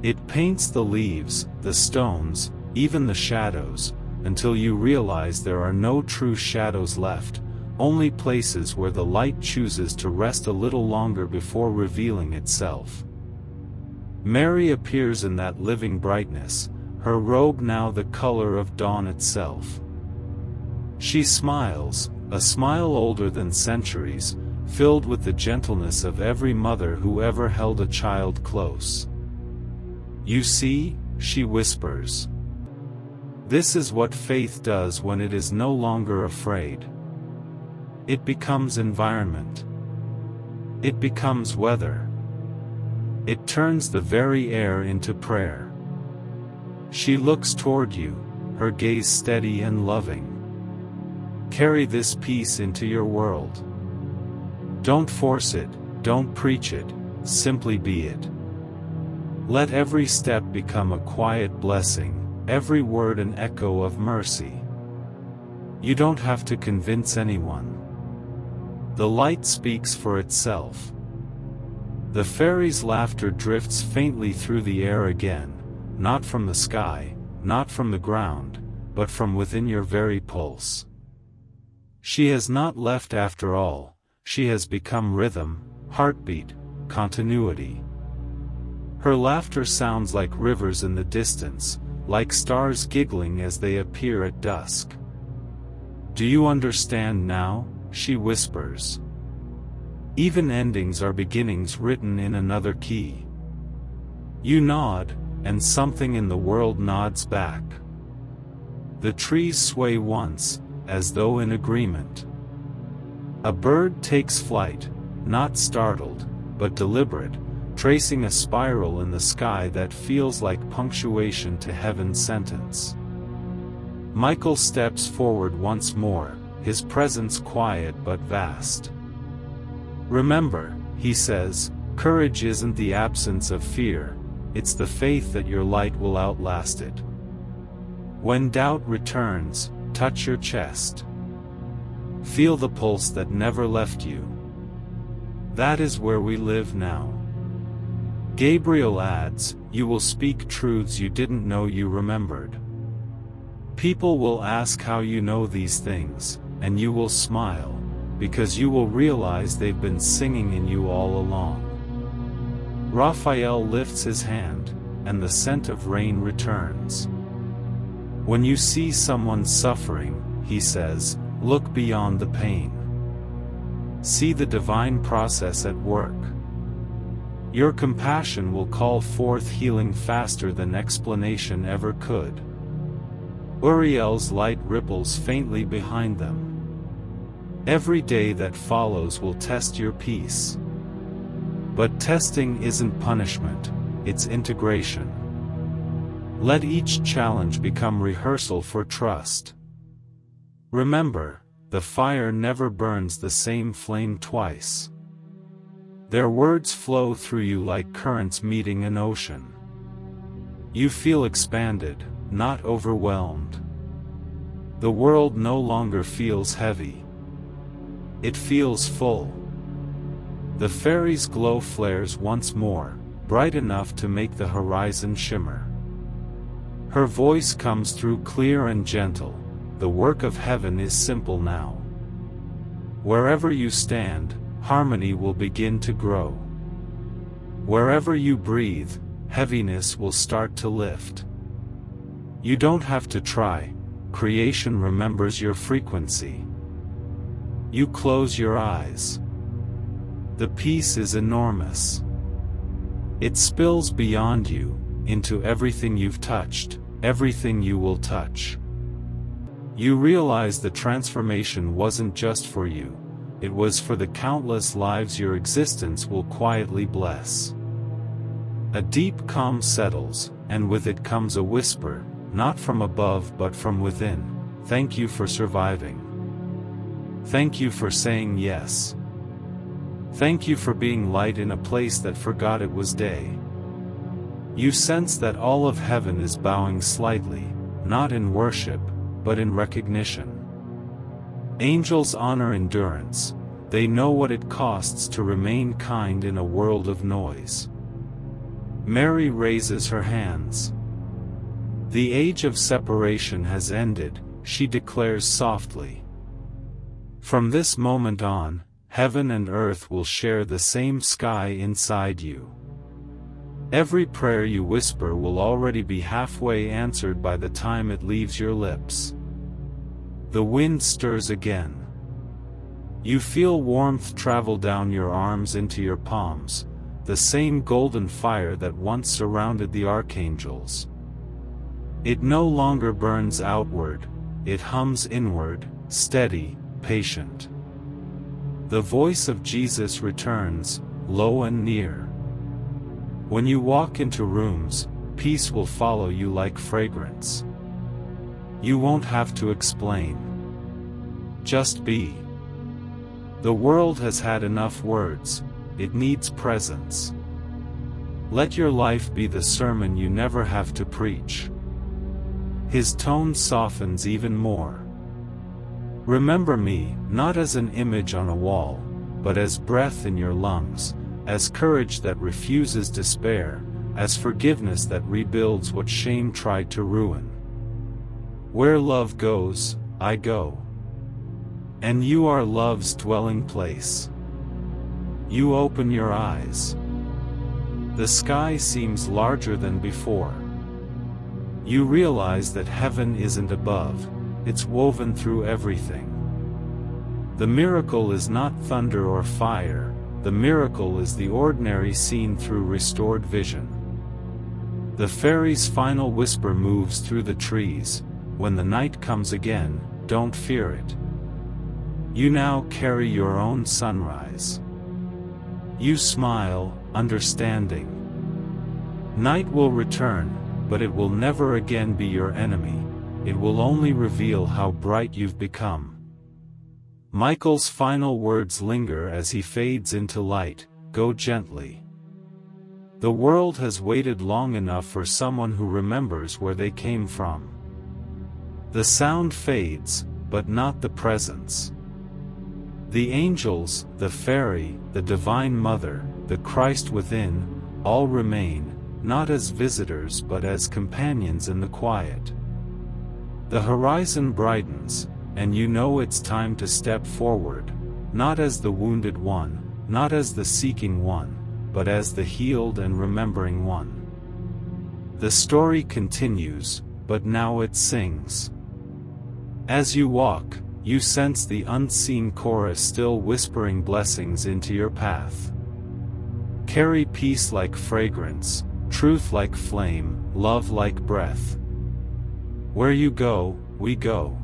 It paints the leaves, the stones, even the shadows, until you realize there are no true shadows left, only places where the light chooses to rest a little longer before revealing itself. Mary appears in that living brightness, her robe now the color of dawn itself. She smiles, a smile older than centuries, filled with the gentleness of every mother who ever held a child close. "You see," she whispers. "This is what faith does when it is no longer afraid. It becomes environment. It becomes weather. It turns the very air into prayer." She looks toward you, her gaze steady and loving. Carry this peace into your world. Don't force it, don't preach it, simply be it. Let every step become a quiet blessing, every word an echo of mercy. You don't have to convince anyone. The light speaks for itself. The fairy's laughter drifts faintly through the air again, not from the sky, not from the ground, but from within your very pulse. She has not left after all, she has become rhythm, heartbeat, continuity. Her laughter sounds like rivers in the distance, like stars giggling as they appear at dusk. "Do you understand now?" she whispers. "Even endings are beginnings written in another key." You nod, and something in the world nods back. The trees sway once, as though in agreement. A bird takes flight, not startled, but deliberate, tracing a spiral in the sky that feels like punctuation to heaven's sentence. Michael steps forward once more, his presence quiet but vast. "Remember," he says, "courage isn't the absence of fear, it's the faith that your light will outlast it. When doubt returns, touch your chest. Feel the pulse that never left you. That is where we live now." Gabriel adds, "You will speak truths you didn't know you remembered. People will ask how you know these things, and you will smile, because you will realize they've been singing in you all along." Raphael lifts his hand, and the scent of rain returns. "When you see someone suffering," he says, "look beyond the pain. See the divine process at work. Your compassion will call forth healing faster than explanation ever could." Uriel's light ripples faintly behind them. "Every day that follows will test your peace. But testing isn't punishment, it's integration. Let each challenge become rehearsal for trust. Remember, the fire never burns the same flame twice." Their words flow through you like currents meeting an ocean. You feel expanded, not overwhelmed. The world no longer feels heavy. It feels full. The fairy's glow flares once more, bright enough to make the horizon shimmer. Her voice comes through clear and gentle, "The work of heaven is simple now. Wherever you stand, harmony will begin to grow. Wherever you breathe, heaviness will start to lift. You don't have to try, creation remembers your frequency. You close your eyes. The peace is enormous. It spills beyond you, into everything you've touched, everything you will touch. You realize the transformation wasn't just for you, it was for the countless lives your existence will quietly bless." A deep calm settles, and with it comes a whisper, not from above but from within, "Thank you for surviving. Thank you for saying yes. Thank you for being light in a place that forgot it was day." You sense that all of heaven is bowing slightly, not in worship, but in recognition. Angels honor endurance, they know what it costs to remain kind in a world of noise. Mary raises her hands. "The age of separation has ended," she declares softly. "From this moment on, heaven and earth will share the same sky inside you. Every prayer you whisper will already be halfway answered by the time it leaves your lips." The wind stirs again. You feel warmth travel down your arms into your palms, the same golden fire that once surrounded the archangels. It no longer burns outward, it hums inward, steady, patient. The voice of Jesus returns, low and near. When you walk into rooms, peace will follow you like fragrance. You won't have to explain. Just be. The world has had enough words, it needs presence. Let your life be the sermon you never have to preach. His tone softens even more. Remember me, not as an image on a wall, but as breath in your lungs, as courage that refuses despair, as forgiveness that rebuilds what shame tried to ruin. Where love goes, I go. And you are love's dwelling place. You open your eyes. The sky seems larger than before. You realize that heaven isn't above, it's woven through everything. The miracle is not thunder or fire, the miracle is the ordinary seen through restored vision. The fairy's final whisper moves through the trees, when the night comes again, don't fear it. You now carry your own sunrise. You smile, understanding. Night will return, but it will never again be your enemy, it will only reveal how bright you've become. Michael's final words linger as he fades into light, go gently. The world has waited long enough for someone who remembers where they came from. The sound fades, but not the presence. The angels, the fairy, the Divine Mother, the Christ within, all remain, not as visitors but as companions in the quiet. The horizon brightens, and you know it's time to step forward, not as the wounded one, not as the seeking one, but as the healed and remembering one. The story continues, but now it sings. As you walk, you sense the unseen chorus still whispering blessings into your path. Carry peace like fragrance, truth like flame, love like breath. Where you go, we go.